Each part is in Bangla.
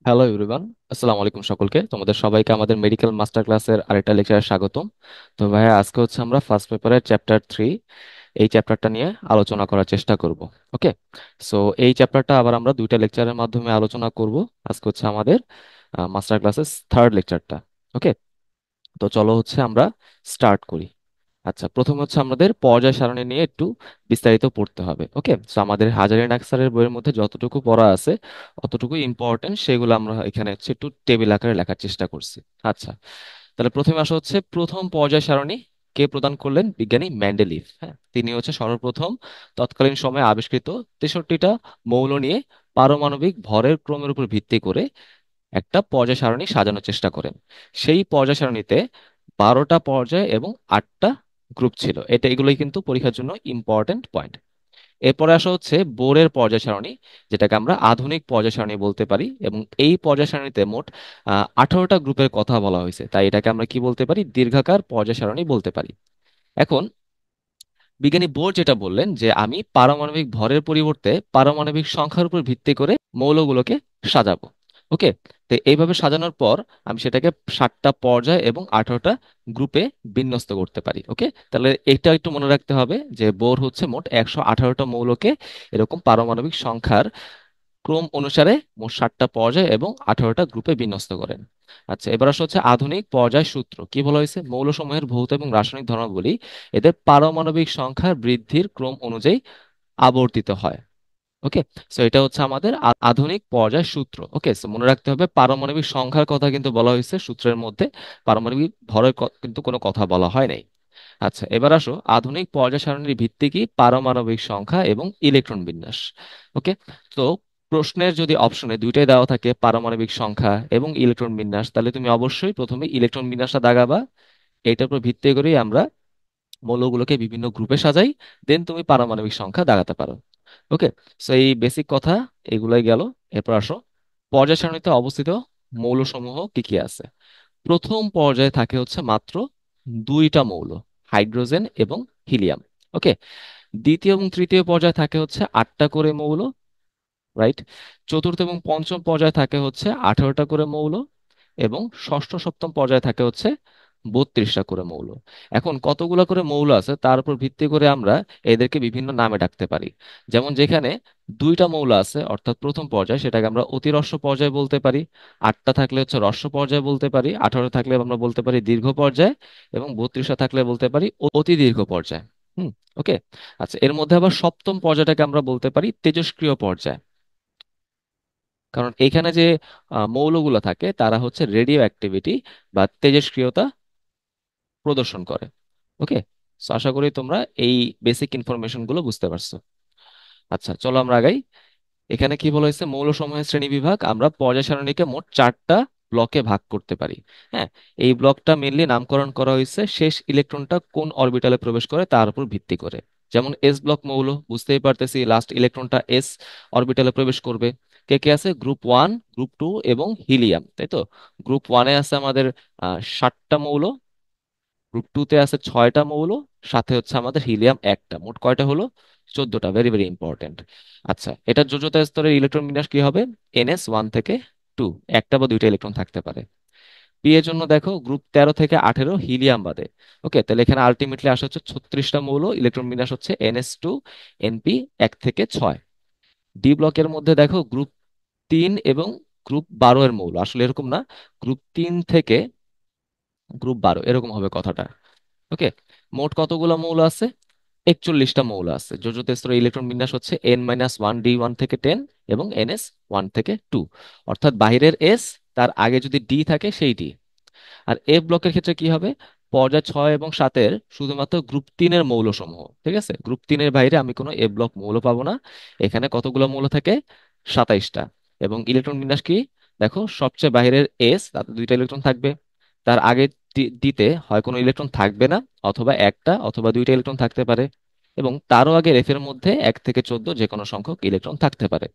হ্যালো এভরিওয়ান, আসসালামু আলাইকুম সকলকে। তোমাদের সবাইকে আমাদের মেডিকেল মাস্টার ক্লাসের আরেকটা লেকচারে স্বাগতম। তো ভাইয়া, আজকে হচ্ছে আমরা ফার্স্ট পেপারের চ্যাপ্টার 3 এই চ্যাপ্টারটা নিয়ে আলোচনা করার চেষ্টা করব। ওকে, সো এই চ্যাপ্টারটা আবার আমরা দুইটা লেকচারের মাধ্যমে আলোচনা করব। আজকে হচ্ছে আমাদের মাস্টার ক্লাসের থার্ড লেকচারটা। ওকে, তো চলো হচ্ছে আমরা স্টার্ট করি। আচ্ছা, প্রথমে হচ্ছে আমাদের পর্যায় সারণী নিয়ে একটু বিস্তারিত পড়তে হবে। ওকে, তো আমাদের হাজারিন আক্তারের বইয়ের মধ্যে যতটুকু পড়া আছে অতটুকু ইম্পর্টেন্ট, সেগুলো আমরা এখানে হচ্ছে একটু টেবিল আকারে লেখার চেষ্টা করছি। আচ্ছা, তাহলে প্রথমে আসা হচ্ছে প্রথম পর্যায় সারণী কে প্রদান করলেন? বিজ্ঞানী মেন্ডেলিভ। হ্যাঁ, তিনি হচ্ছে সর্বপ্রথম তৎকালীন সময়ে আবিষ্কৃত 63টা মৌল নিয়ে পারমাণবিক ভরের ক্রমের উপর ভিত্তি করে একটা পর্যায় সারণী সাজানোর চেষ্টা করেন। সেই পর্যায় সারণীতে 12টা পর্যায় এবং 8টা গ্রুপ ছিল। এগুলোই কিন্তু পরীক্ষার জন্য ইম্পর্টেন্ট পয়েন্ট। এরপরে আসা হচ্ছে বোরের পর্যায় সারণী, যেটাকে আমরা আধুনিক পর্যায় সারণী বলতে পারি, এবং এই পর্যায় সারণীতে মোট 18টা গ্রুপের কথা বলা হয়েছে, তাই এটাকে আমরা কি বলতে পারি? দীর্ঘাকার পর্যায় সারণী বলতে পারি। এখন বিজ্ঞানী বোর যেটা বললেন যে আমি পারমাণবিক ভরের পরিবর্তে পারমাণবিক সংখ্যার উপর ভিত্তি করে মৌলগুলোকে সাজাবো। ওকে, তো এইভাবে সাজানোর পর আমি সেটাকে 7টা পর্যায় এবং 18টা গ্রুপে বিন্যস্ত করতে পারি। ওকে, তাহলে এটা একটু মনে রাখতে হবে যে বোর হচ্ছে মোট 118টা মৌলকে এরকম পারমাণবিক সংখ্যার ক্রম অনুসারে মোট 7টা পর্যায় এবং 18টা গ্রুপে বিন্যস্ত করেন। আচ্ছা, এবার আসা হচ্ছে আধুনিক পর্যায় সূত্র। কি বলা হয়েছে? মৌলসমূহের ভৌত এবং রাসায়নিক ধর্মাবলী এদের পারমাণবিক সংখ্যার বৃদ্ধির ক্রম অনুযায়ী আবর্তিত হয়। ওকে, সো এটা হচ্ছে আমাদের আধুনিক পর্যায় সূত্র। ওকে, সো মনে রাখতে হবে পারমাণবিক সংখ্যার কথা কিন্তু বলা হয়েছে সূত্রের মধ্যে, পারমাণবিক ভরের কিন্তু কোনো কথা বলা হয় নাই। আচ্ছা, এবার আসো আধুনিক পর্যায় সারণীর ভিত্তি কি? পারমাণবিক সংখ্যা এবং ইলেকট্রন বিন্যাস। ওকে, তো প্রশ্নের যদি অপশনে দুইটাই দেওয়া থাকে, পারমাণবিক সংখ্যা এবং ইলেকট্রন বিন্যাস, তাহলে তুমি অবশ্যই প্রথমে ইলেকট্রন বিন্যাসটা দাগাবা। এটার উপর ভিত্তি করেই আমরা মৌলগুলোকে বিভিন্ন গ্রুপে সাজাই, দেন তুমি পারমাণবিক সংখ্যা দাগাতে পারো। ওকে, সো এই বেসিক কথা এগুলাই গেল। এরপর আসো পর্যায় সারণীতে অবস্থিত মৌলসমূহ কি কি আছে। প্রথম পর্যায়ে থাকে হচ্ছে মাত্র দুইটা মৌল, হাইড্রোজেন এবং হিলিয়াম। ওকে, দ্বিতীয় এবং তৃতীয় পর্যায়ে থাকে হচ্ছে 8টা করে মৌল, রাইট। চতুর্থ এবং পঞ্চম পর্যায়ে থাকে হচ্ছে 18টা করে মৌল, এবং ষষ্ঠ সপ্তম পর্যায়ে থাকে হচ্ছে 32টা করে মৌল। এখন কতগুলা করে মৌল আছে তার উপর ভিত্তি করে আমরা এদেরকে বিভিন্ন নামে ডাকতে পারি। যেমন যেখানে দুইটা মৌল আছে অর্থাৎ প্রথম পর্যায়ে, সেটাকে আমরা অতিরস্য পর্যায় বলতে পারি। 8টা থাকলে হচ্ছে রস্য পর্যায় বলতে পারি, 18 থাকলে আমরা বলতে পারি দীর্ঘ পর্যায়, এবং 32টা থাকলে বলতে পারি অতি দীর্ঘ পর্যায়। হুম, ওকে। আচ্ছা, এর মধ্যে আবার সপ্তম পর্যায়টাকে আমরা বলতে পারি তেজস্ক্রিয় পর্যায়, কারণ এখানে যে মৌলগুলো থাকে তারা হচ্ছে রেডিও অ্যাক্টিভিটি বা তেজস্ক্রিয়তা প্রদর্শন করে। ওকে, সো আশা করি তোমরা এই বেসিক ইনফরমেশন গুলো বুঝতে পারছো। আচ্ছা, চলো আমরা আগাই। এখানে কি বলা হয়েছে? মৌলসমূহের শ্রেণীবিভাগ আমরা পর্যায় সারণীকে মোট 4টা ব্লকে ভাগ করতে পারি। হ্যাঁ, এই ব্লকটা মেনলি নামকরণ করা হয়েছে শেষ ইলেকট্রনটা কোন অরবিটালে প্রবেশ করে তার উপর ভিত্তি করে। যেমন এস ব্লক মৌল, বুঝতেই পারতেছি লাস্ট ইলেকট্রনটা এস অরবিটালে প্রবেশ করবে। কে কে আছে? গ্রুপ 1, গ্রুপ 2 এবং হিলিয়াম, তাই তো। গ্রুপ 1-এ আছে আমাদের 7টা মৌল, গ্রুপ 2-তে আছে 6টা মৌল, সাথে হচ্ছে আমাদের হিলিয়াম একটা, মোট কয়টা হলো? 14টা। Very very important. আচ্ছা, এটা যোজ্যতা স্তরের ইলেকট্রন বিন্যাস কি হবে? NS1 থেকে 2, একটা বা দুইটা ইলেকট্রন থাকতে পারে। পি এর জন্য দেখো গ্রুপ 13 থেকে 18 হিলিয়াম বাদে। ওকে, তাহলে এখানে আলটিমেটলি আসা হচ্ছে 36টা মৌল, ইলেকট্রন বিন্যাস হচ্ছে NS2 NP 1 থেকে 6। ডি ব্লকের মধ্যে দেখো গ্রুপ 3 এবং গ্রুপ 12 এর মৌল, আসলে এরকম না, গ্রুপ 3 থেকে গ্রুপ 12 এরকম হবে কথাটা। ওকে, মোট কতগুলো মৌল আছে? 41টা মৌল আছে। যোজ্যতা স্তরের ইলেকট্রন বিন্যাস হচ্ছে N-1 D1 থেকে 10 এবং NS1 থেকে 2, অর্থাৎ বাহিরের এস তার আগে যদি ডি থাকে সেই ডি। আর এফ ব্লকের ক্ষেত্রে কি হবে? পর্যায় 6 এবং 7-এর শুধুমাত্র গ্রুপ 3-এর মৌল সমূহ, ঠিক আছে। গ্রুপ 3-এর বাইরে আমি কোনো এফ ব্লক মৌল পাবো না। এখানে কতগুলো মৌল থাকে? 27টা। এবং ইলেকট্রন বিন্যাস কি? দেখো সবচেয়ে বাইরের এস তাতে দুইটা ইলেকট্রন থাকবে, তার আগে ডিতে হয় কোনো ইলেকট্রন থাকবে না, অথবা একটা অথবা দুইটা ইলেকট্রন থাকতে পারে, এবং তারও আগে এফ এর মধ্যে 1 থেকে 14 যে কোনো সংখ্যক ইলেকট্রন থাকতে পারে।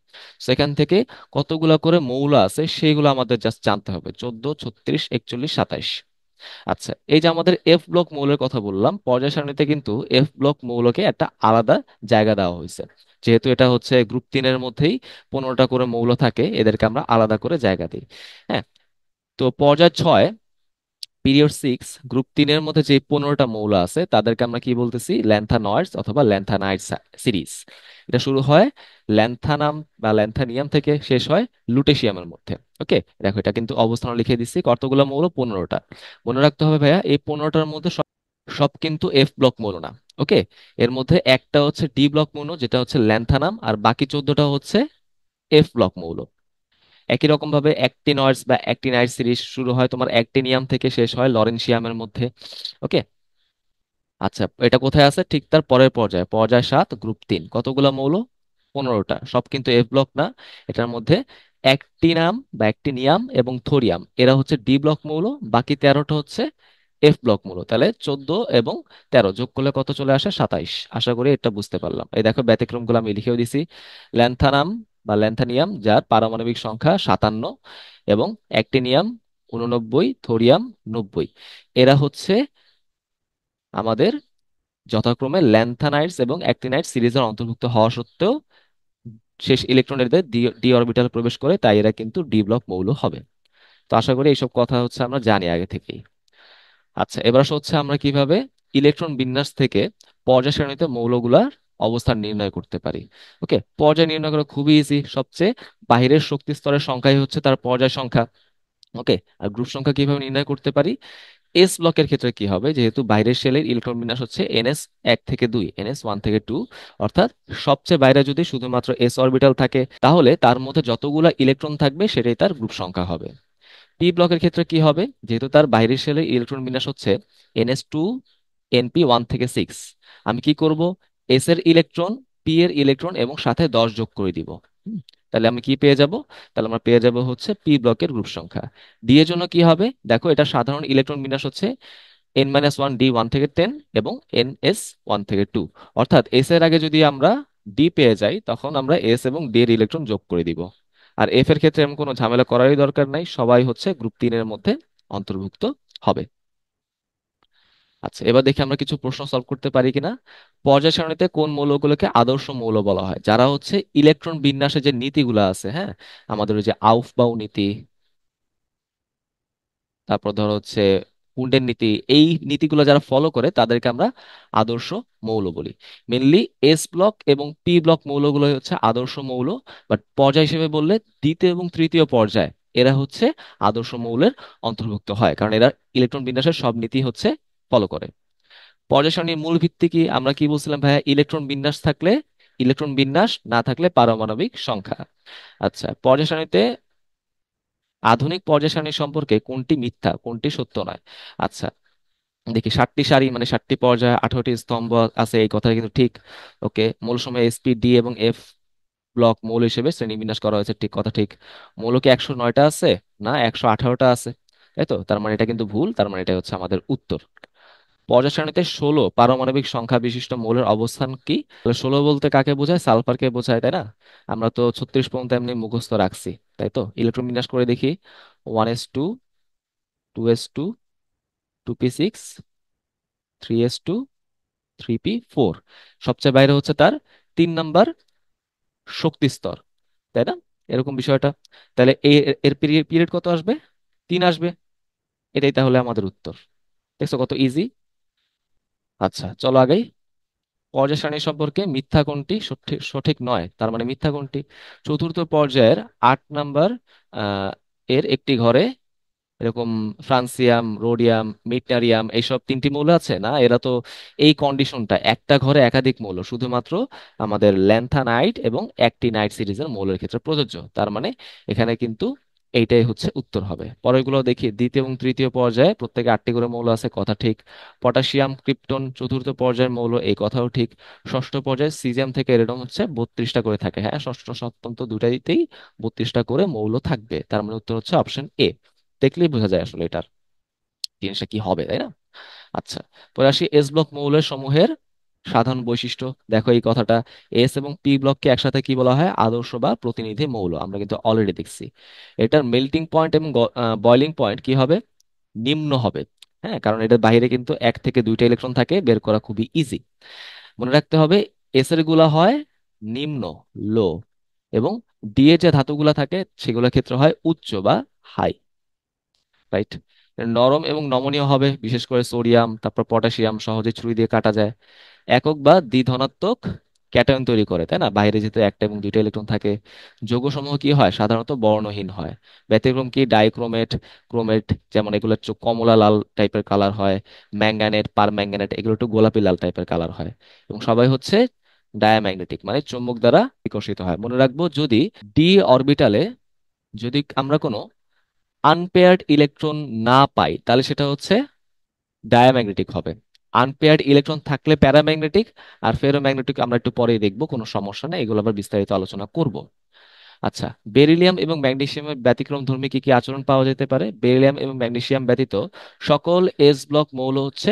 সেখান থেকে কতগুলা করে মৌল আছে সেইগুলো আমাদের জাস্ট জানতে হবে: 14, 36, 41, 27। আচ্ছা, এই যে আমাদের এফ ব্লক মৌলের কথা বললাম, পর্যায় সারণীতে কিন্তু এফ ব্লক মৌলকে একটা আলাদা জায়গা দেওয়া হয়েছে। যেহেতু এটা হচ্ছে গ্রুপ 3-এর মধ্যেই 15টা করে মৌল থাকে, এদেরকে আমরা আলাদা করে জায়গা দিই। হ্যাঁ, তো পর্যায় 6, পিরিয়ড 6, গ্রুপ 3-এর মধ্যে যে 15টা মৌল আছে তাদেরকে আমরা কি বলতেছি? ল্যান্থানয়েডস অথবা ল্যান্থানাইড সিরিজ। এটা শুরু হয় ল্যান্থানাম বা ল্যান্থানিয়াম থেকে, শেষ হয় লুটেশিয়ামের মধ্যে। ওকে, দেখো এটা কিন্তু অবস্থান লিখে দিচ্ছি, কতগুলো মৌল? 15টা। মনে রাখতে হবে ভাইয়া, এই 15টার মধ্যে সব সব কিন্তু এফ ব্লক মৌল না। ওকে, এর মধ্যে একটা হচ্ছে ডি ব্লক মৌল, যেটা হচ্ছে ল্যান্থানাম, আর বাকি 14টা হচ্ছে এফ ব্লক মৌল। একই রকম ভাবে অ্যাক্টিনয়েডস বা অ্যাক্টিনাইড সিরিজ শুরু হয় তোমার অ্যাক্টিনিয়াম থেকে, শেষ হয় লরেনসিয়ামের মধ্যে। ওকে, আচ্ছা, এটা কোথায় আছে? ঠিক তার পরের পর্যায়ে, পর্যায় 7, গ্রুপ 3, কতগুলো মৌল? 15টা। সব কিন্তু এফ ব্লক না। এটার মধ্যে অ্যাক্টিনাম বা অ্যাক্টিনিয়াম এবং থোরিয়াম এরা হচ্ছে ডি ব্লক মৌল। বাকি 13টা হচ্ছে এফ ব্লক মৌল। তাহলে 14 এবং 13 যোগ করলে কত চলে আসে? 27। আশা করি এটা বুঝতে পারলাম। এই দেখো ব্যতিক্রমগুলো আমি লিখেও দিছি। ল্যান্থানাম বা ল্যান্থানিয়াম, যার পারমাণবিক সংখ্যা 57, এবং অ্যাক্টিনিয়াম 89, থোরিয়াম 90, এরা হচ্ছে আমাদের যথাক্রমে ল্যান্থানাইডস এবং অ্যাক্টিনাইড সিরিজের অন্তর্ভুক্ত হওয়া সত্ত্বেও শেষ ইলেকট্রন এদের ডি অরবিটালে প্রবেশ করে, তাই এরা কিন্তু ডি ব্লক মৌল হবে। তো আশা করি এইসব কথা হচ্ছে আমরা জানি আগে থেকেই। আচ্ছা, এবার আসা হচ্ছে আমরা কিভাবে ইলেকট্রন বিন্যাস থেকে পর্যায় সারণীতে মৌলগুলার অবস্থান নির্ণয় করতে পারি। ওকে, পর্যায় নির্ণয় করা খুবই ইজি। সবচেয়ে বাহিরের শক্তি স্তরের সংখ্যাই হচ্ছে তার পর্যায় সংখ্যা। ওকে, আর গ্রুপ সংখ্যা কিভাবে নির্ণয় করতে পারি? এস ব্লকের ক্ষেত্রে কি হবে? যেহেতু বাইরের শেলের ইলেকট্রন বিন্যাস হচ্ছে NS1 থেকে 2, NS1 থেকে 2, অর্থাৎ সবচেয়ে বাইরে যদি শুধুমাত্র এস অরবিটাল থাকে, তাহলে তার মধ্যে যতগুলা ইলেকট্রন থাকবে সেটাই তার গ্রুপ সংখ্যা হবে। পি ব্লকের ক্ষেত্রে কি হবে? যেহেতু তার বাইরের শেলের ইলেকট্রন বিন্যাস হচ্ছে NS2, NP1 থেকে 6, আমি কি করব? এস এর ইলেকট্রন, পি এর ইলেকট্রন এবং সাথে 10 যোগ করে দিব। হুম, তাহলে আমি কি পেয়ে যাব? তাহলে আমরা পেয়ে যাব হচ্ছে পি ব্লকের গ্রুপ সংখ্যা। ডি এর জন্য কি হবে? দেখো, এটা সাধারণ ইলেকট্রন বিন্যাস হচ্ছে N-1, D 1 থেকে 10 এবং NS1 থেকে 2, অর্থাৎ এস এর আগে যদি আমরা ডি পেয়ে যাই, তখন আমরা এস এবং ডি এর ইলেকট্রন যোগ করে দিব। আর এফ এর ক্ষেত্রে এমন কোনো ঝামেলা করারই দরকার নাই, সবাই হচ্ছে গ্রুপ 3-এর মধ্যে অন্তর্ভুক্ত হবে। আচ্ছা, এবার দেখি আমরা কিছু প্রশ্ন সলভ করতে পারি কিনা। পর্যায় সারণীতে কোন মৌলগুলোকে আদর্শ মৌল বলা হয়? যারা হচ্ছে ইলেকট্রন বিন্যাসে যে নীতিগুলো আছে, হ্যাঁ, আমাদের ওই যে আউফবাউ নীতি, তারপর ধরো হচ্ছে কুন্ডের নীতি, এই নীতিগুলো যারা ফলো করে তাদেরকে আমরা আদর্শ মৌল বলি। মেনলি এস ব্লক এবং পি ব্লক মৌলগুলো হচ্ছে আদর্শ মৌল। বাট পর্যায় হিসেবে বললে দ্বিতীয় এবং তৃতীয় পর্যায় এরা হচ্ছে আদর্শ মৌলের অন্তর্ভুক্ত হয়, কারণ এরা ইলেকট্রন বিন্যাসের সব নীতি হচ্ছে ফলো করে। পর্যায় সারণীর মূল ভিত্তি কি? আমরা কি বলছিলাম ভাইয়া? ইলেকট্রন বিন্যাস থাকলে, ইলেকট্রন বিন্যাস না থাকলে পারমাণবিক সংখ্যা। আচ্ছা, পর্যায় সারণীতে আধুনিক পর্যায় সারণী সম্পর্কে কোনটি মিথ্যা, কোনটি সত্য নয়? আচ্ছা, দেখি 7টি সারি মানে 7টি পর্যায়, 18টি স্তম্ভ আছে, এই কথা কিন্তু ঠিক। ওকে, মূল সময় এসপি, ডি এবং এফ ব্লক মৌল হিসেবে শ্রেণীবিন্যাস করা হয়েছে, ঠিক কথা ঠিক। মৌল কি 109টা আছে? না, 118টা আছে। তাই তো, তার মানে এটা কিন্তু ভুল, তার মানে এটা হচ্ছে আমাদের উত্তর। পর্যায় সারণীতে 16 পারমাণবিক সংখ্যা বিশিষ্ট মৌলের অবস্থান কি? তাহলে 16 বলতে কাকে বোঝায়? সালফারকে বোঝায়, তাই না? আমরা তো 36 পর্যন্ত এমনি মুখস্থ রাখছি। তাই তো, ইলেকট্রন বিন্যাস করে দেখি। 1s2, 2s2, 2p6, 3s2, 3p4। সবচেয়ে বাইরে হচ্ছে তার 3 নাম্বার শক্তি স্তর, তাই না? এরকম বিষয়টা। তাহলে এর পিরিয়ড কত আসবে? 3 আসবে। এটাই তাহলে আমাদের উত্তর। দেখছো কত ইজি। আচ্ছা, চলো আগাই। পর্যায় সারণী সম্পর্কে মিথ্যা কোনটি, সঠিক সঠিক নয়, তার মানে মিথ্যা কোনটি? চতুর্থ পর্যায়ের 8 নাম্বার আহ এর একটি ঘরে এরকম ফ্রান্সিয়াম, রোডিয়াম, মিটনারিয়াম এইসব 3টি মৌল আছে না? এরা তো, এই কন্ডিশনটা একটা ঘরে একাধিক মৌল শুধুমাত্র আমাদের ল্যান্থানাইড এবং অ্যাক্টিনাইড সিরিজের মৌলের ক্ষেত্রে প্রযোজ্য। তার মানে এখানে কিন্তু এইটাই হচ্ছে উত্তর হবে। পরেরগুলো দেখি। দ্বিতীয় এবং তৃতীয় পর্যায়ে প্রত্যেকে 8টি করে মৌল আছে, কথা ঠিক। পটাশিয়াম, ক্রিপ্টন চতুর্থ পর্যায়ের মৌল, এই কথাও ঠিক। ষষ্ঠ পর্যায়ে সিজিয়াম থেকে এরকম হচ্ছে 32টা করে থাকে। হ্যাঁ, ষষ্ঠ সপ্তম তো দুটাইতেই 32টা করে মৌল থাকবে, তার মানে উত্তর হচ্ছে অপশন এ। দেখলেই বোঝা যায় আসলে এটার জিনিসটা কি হবে, তাই না? আচ্ছা, পরে আসি এস ব্লক মৌলের সমূহের সাধারণ বৈশিষ্ট্য। দেখো এই কথাটা, এস এবং পি ব্লককে একসাথে কি বলা হয়? আদর্শ বা প্রতিনিধি মৌল। আমরা কিন্তু অলরেডি দেখছি। এটার মেল্টিং পয়েন্ট এবং বয়লিং পয়েন্ট কি হবে? নিম্ন হবে। হ্যাঁ, কারণ এটার বাইরে কিন্তু এক থেকে দুইটা ইলেকট্রন থাকে, বের করা খুবই ইজি। মনে রাখতে হবে এস এর গুলা হয় নিম্ন, লো, এবং ডি এর যে ধাতুগুলা থাকে সেগুলোর ক্ষেত্রে হয় উচ্চ বা হাই। রাইট। নরম এবং নমনীয় হবে, বিশেষ করে সোডিয়াম, তারপর পটাশিয়াম সহজে ছুরি দিয়ে কাটা যায়। একক বা দ্বিধনাত্মক ক্যাটায়ন তৈরি করে, তাই না? বাইরে যেহেতু একটা এবং দুইটা ইলেকট্রন থাকে। যৌগসমূহ কি হয়, সাধারণত বর্ণহীন হয়। ব্যতিক্রম কি ডাইক্রোমেট, ক্রোমেট, যেমন এগুলো একটু কমলা লাল টাইপের কালার হয়। ম্যাঙ্গানেট, পারম্যাঙ্গানেট এগুলো একটু গোলাপি লাল টাইপের কালার হয়। এবং সবাই হচ্ছে ডায়াম্যাগনেটিক, মানে চুম্বক দ্বারা বিকর্ষিত হয়। মনে রাখবো, যদি ডি অরবিটালে যদি আমরা কোনো আনপেয়ার্ড ইলেকট্রন না পাই তাহলে সেটা হচ্ছে ডায়াম্যাগনেটিক হবে। আনপেয়ার্ড ইলেকট্রন থাকলে প্যারাম্যাগনেটিক। আর ফেরোম্যাগনেটিক আমরা একটু পরেই দেখবো, কোনো সমস্যা নেই, এগুলো আবার বিস্তারিত আলোচনা করব। আচ্ছা, বেরিলিয়াম এবং ম্যাগনেসিয়ামের ব্যতিক্রমধর্মী কি কি আচরণ পাওয়া যেতে পারে? বেরিলিয়াম এবং ম্যাগনেসিয়াম ব্যতীত সকল এস ব্লক মৌল হচ্ছে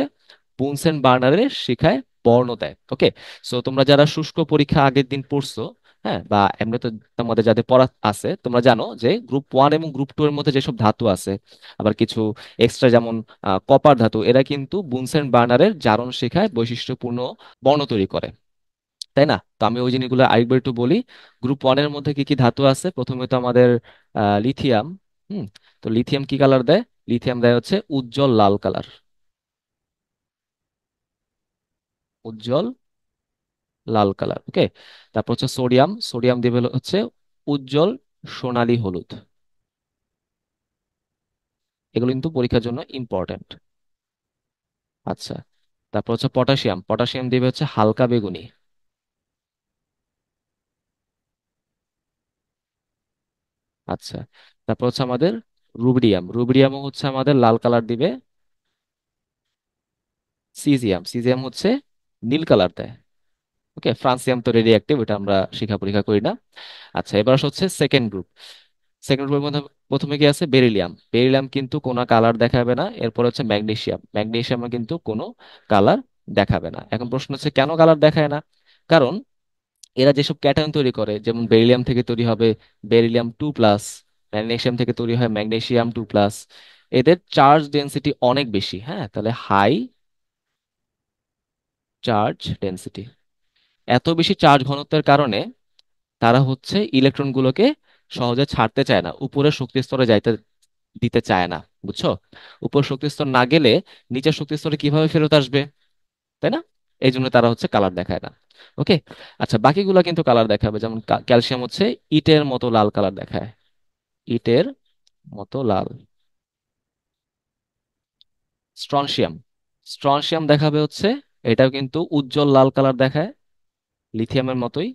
বুনসেন বার্নারের শিখায় বর্ণ দেয়। ওকে। সো তোমরা যারা শুষ্ক পরীক্ষা আগের দিন পড়ছো, হ্যাঁ, বা এমনি তো তোমাদের যাদের পড়া আছে, তোমরা জানো যে গ্রুপ 1 এবং গ্রুপ 2 এর মধ্যে যেসব ধাতু আছে, আবার কিছু এক্সট্রা যেমন কপার ধাতু, এরা কিন্তু বুনসেন বার্নারের জারণ শিখায় বৈশিষ্ট্যপূর্ণ বর্ণ তৈরি করে, তাই না? তো আমি ওই জিনিসগুলো আরেকবার একটু বলি। গ্রুপ 1 এর মধ্যে কি কি ধাতু আছে? প্রথমে তো আমাদের লিথিয়াম। হুম। তো লিথিয়াম কি কালার দেয়? লিথিয়াম দেয় হচ্ছে উজ্জ্বল লাল কালার। উজ্জ্বল লাল কালার। ওকে। তারপর হচ্ছে সোডিয়াম। সোডিয়াম দিবে হচ্ছে উজ্জ্বল সোনালী হলুদ। এগুলো কিন্তু পরীক্ষার জন্য ইম্পর্ট্যান্ট। আচ্ছা। তারপর হচ্ছে পটাশিয়াম। পটাশিয়াম দিবে হচ্ছে হালকা বেগুনি। আচ্ছা। তারপর হচ্ছে আমাদের রুবিডিয়াম। রুবিডিয়ামও হচ্ছে আমাদের লাল কালার দিবে। সিজিয়াম। সিজিয়াম হচ্ছে নীল কালার দেয়। ওকে। ফ্রান্সিয়াম তো রেডি অ্যাক্টিভ, এটা আমরা শিখা পরীক্ষা করি না। আচ্ছা, এবার হচ্ছে সেকেন্ড গ্রুপ। সেকেন্ড গ্রুপের মধ্যে প্রথমে কি আছে? বেরিলিয়াম। বেরিলিয়াম কিন্তু কোনো কালার দেখাবে না। এরপর হচ্ছে ম্যাগনেসিয়াম। ম্যাগনেসিয়ামও কিন্তু কোনো কালার দেখাবে না। এখন প্রশ্ন হচ্ছে কেন কালার দেখায় না? কারণ এরা যেসব ক্যাটায়ন তৈরি করে, যেমন বেরিলিয়াম থেকে তৈরি হবে বেরিলিয়াম 2+, ম্যাগনেসিয়াম থেকে তৈরি হয় ম্যাগনেসিয়াম 2+। এদের চার্জ ডেনসিটি অনেক বেশি, হ্যাঁ, তাহলে হাই চার্জ ডেনসিটি। এত বেশি চার্জ ঘনত্বের কারণে তারা হচ্ছে ইলেকট্রনগুলোকে সহজে ছাড়তে চায় না, উপরের শক্তি স্তরে যাইতে দিতে চায় না। বুঝছো? উপর শক্তি স্তর না গেলে নিচের শক্তি স্তরে কিভাবে ফেরত আসবে, তাই না? এই জন্য তারা হচ্ছে কালার দেখায় না। ওকে। আচ্ছা, বাকিগুলা কিন্তু কালার দেখাবে, যেমন ক্যালসিয়াম হচ্ছে ইটের মতো লাল কালার দেখায়। ইটের মতো লাল। স্ট্রনশিয়াম। স্ট্রনশিয়াম দেখাবে হচ্ছে, এটাও কিন্তু উজ্জ্বল লাল কালার দেখায়, লিথিয়ামের মতোই।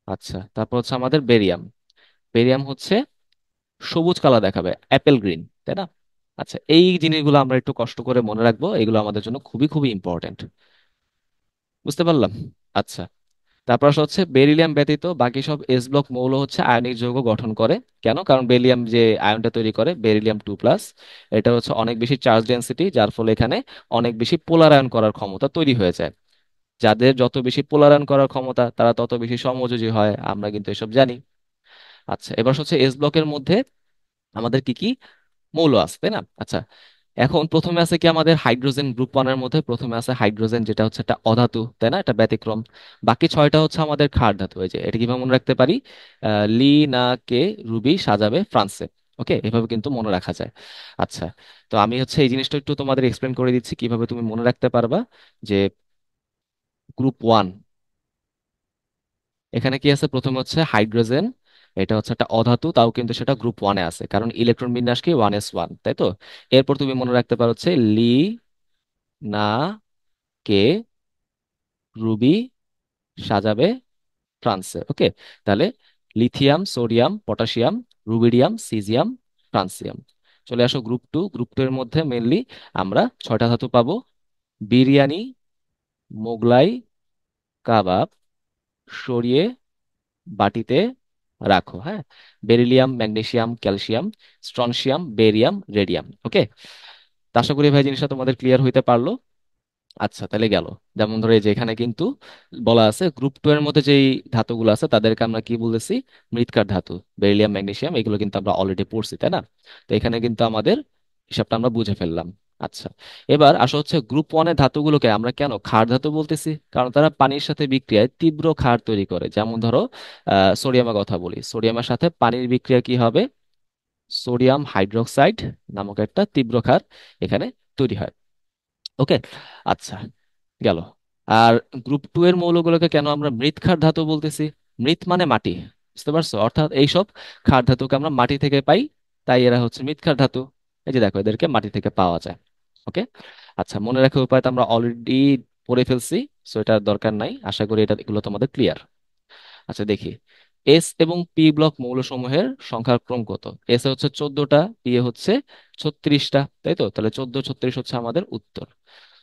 আচ্ছা, তারপর হচ্ছে আমাদের বেরিয়াম। বেরিয়াম হচ্ছে সবুজ কালার দেখাবে, অ্যাপেল গ্রিন, তাই না? আচ্ছা, এই জিনিসগুলো আমরা একটু কষ্ট করে মনে রাখবো, এগুলো আমাদের জন্য খুবই খুবই ইম্পর্টেন্ট। বুঝতে পারলাম। আচ্ছা। তারপর আসা হচ্ছে বেরিলিয়াম ব্যতীত বাকি সব এস ব্লক মৌল হচ্ছে আয়নিক যৌগ গঠন করে। কেন? কারণ বেরিলিয়াম যে আয়নটা তৈরি করে বেরিলিয়াম 2+, এটা হচ্ছে অনেক বেশি চার্জ ডেনসিটি, যার ফলে এখানে অনেক বেশি পোলারায়ন করার ক্ষমতা তৈরি হয়ে যায়। যাদের যত বেশি পোলারায়ন করার ক্ষমতা তারা তত বেশি সমযোজী হয়, আমরা কিন্তু এসব জানি। আচ্ছা, এবার হচ্ছে এস ব্লকের মধ্যে আমাদের কি কি মৌল আছে, তাই না? আচ্ছা, এখন প্রথমে আছে কি আমাদের হাইড্রোজেন। গ্রুপ 1 এর মধ্যে প্রথমে আছে হাইড্রোজেন, যেটা হচ্ছে একটা অধাতু, তাই না? এটা ব্যতিক্রম। বাকি ছয়টা হচ্ছে আমাদের ক্ষার ধাতু। এই যে এটা কিভাবে মনে রাখতে পারি? লি, না, কে, রুবি, সাজাবে, ফ্রান্সে। ওকে, এভাবে কিন্তু মনে রাখা যায়। আচ্ছা, তো আমি হচ্ছে এই জিনিসটা একটু তোমাদের এক্সপ্লেন করে দিচ্ছি কিভাবে তুমি মনে রাখতে পারবা। যে গ্রুপ 1, এখানে কি আছে? প্রথমে হচ্ছে হাইড্রোজেন। এটা হচ্ছে একটা অধাতু, তাও কিন্তু সেটা গ্রুপ 1-এ আছে, কারণ ইলেকট্রন বিন্যাস কি 1s1, তাই তো? এরপর তুমি মনে রাখতে পারো হচ্ছে লি, না, কে, রুবি, সাজাবে, ফ্রান্সে। ওকে। তাহলে lithium, sodium, potassium, rubidium, caesium, francium. চলে আসো গ্রুপ 2। গ্রুপ 2 এর মধ্যে মেনলি আমরা ছয়টা ধাতু পাবো: বিরিয়ানি, মোগলাই, কাবাব, সরিয়ে বাটিতে রাখো। হ্যাঁ, beryllium, magnesium, calcium, strontium, barium, radium. Okay. তা আশা করি ভাই জিনিসটা তোমাদের ক্লিয়ার হইতে পারলো। আচ্ছা, তাহলে গেল। যেমন ধরো এই যে এখানে কিন্তু বলা আছে গ্রুপ টু এর মধ্যে যেই ধাতুগুলো আছে তাদেরকে আমরা কি বলতেছি, মৃৎকার ধাতু। বেরিলিয়াম, ম্যাগনেসিয়াম এগুলো কিন্তু আমরা অলরেডি পড়ছি, তাই না? তো এখানে কিন্তু আমাদের হিসাবটা আমরা বুঝে ফেললাম। আচ্ছা, এবার আসা হচ্ছে গ্রুপ ওয়ানের ধাতুগুলোকে আমরা কেন ক্ষার ধাতু বলতেছি, কারণ তারা পানির সাথে বিক্রিয়ায় তীব্র ক্ষার তৈরি করে। যেমন ধরো সোডিয়ামের কথা বলি, সোডিয়ামের সাথে পানির বিক্রিয়া কি হবে, সোডিয়াম হাইড্রোক্সাইড নামক একটা তীব্র ক্ষার এখানে তৈরি হয়। ওকে, আচ্ছা, গেল। আর গ্রুপ টু এর মৌলগুলোকে কেন আমরা মৃৎ ক্ষার ধাতু বলতেছি? মৃৎ মানে মাটি, বুঝতে পারছো? অর্থাৎ এইসব ক্ষার ধাতুকে আমরা মাটি থেকে পাই, তাই এরা হচ্ছে মৃৎ ক্ষার ধাতু। এই যে দেখো, এদেরকে মাটি থেকে পাওয়া যায়। ওকে, আচ্ছা, মনে রাখার উপায় তো আমরা অলরেডি পড়ে ফেলছি, সো এটার দরকার নাই। আশা করি এটা এগুলো তোমাদের ক্লিয়ার। আচ্ছা, দেখি এস এবং পি ব্লক মৌলসমূহের সংখ্যার ক্রম কত। এস এ হচ্ছে 14টা, পি এ হচ্ছে 36টা, তাই তো? তাহলে 14 36 হচ্ছে আমাদের উত্তর।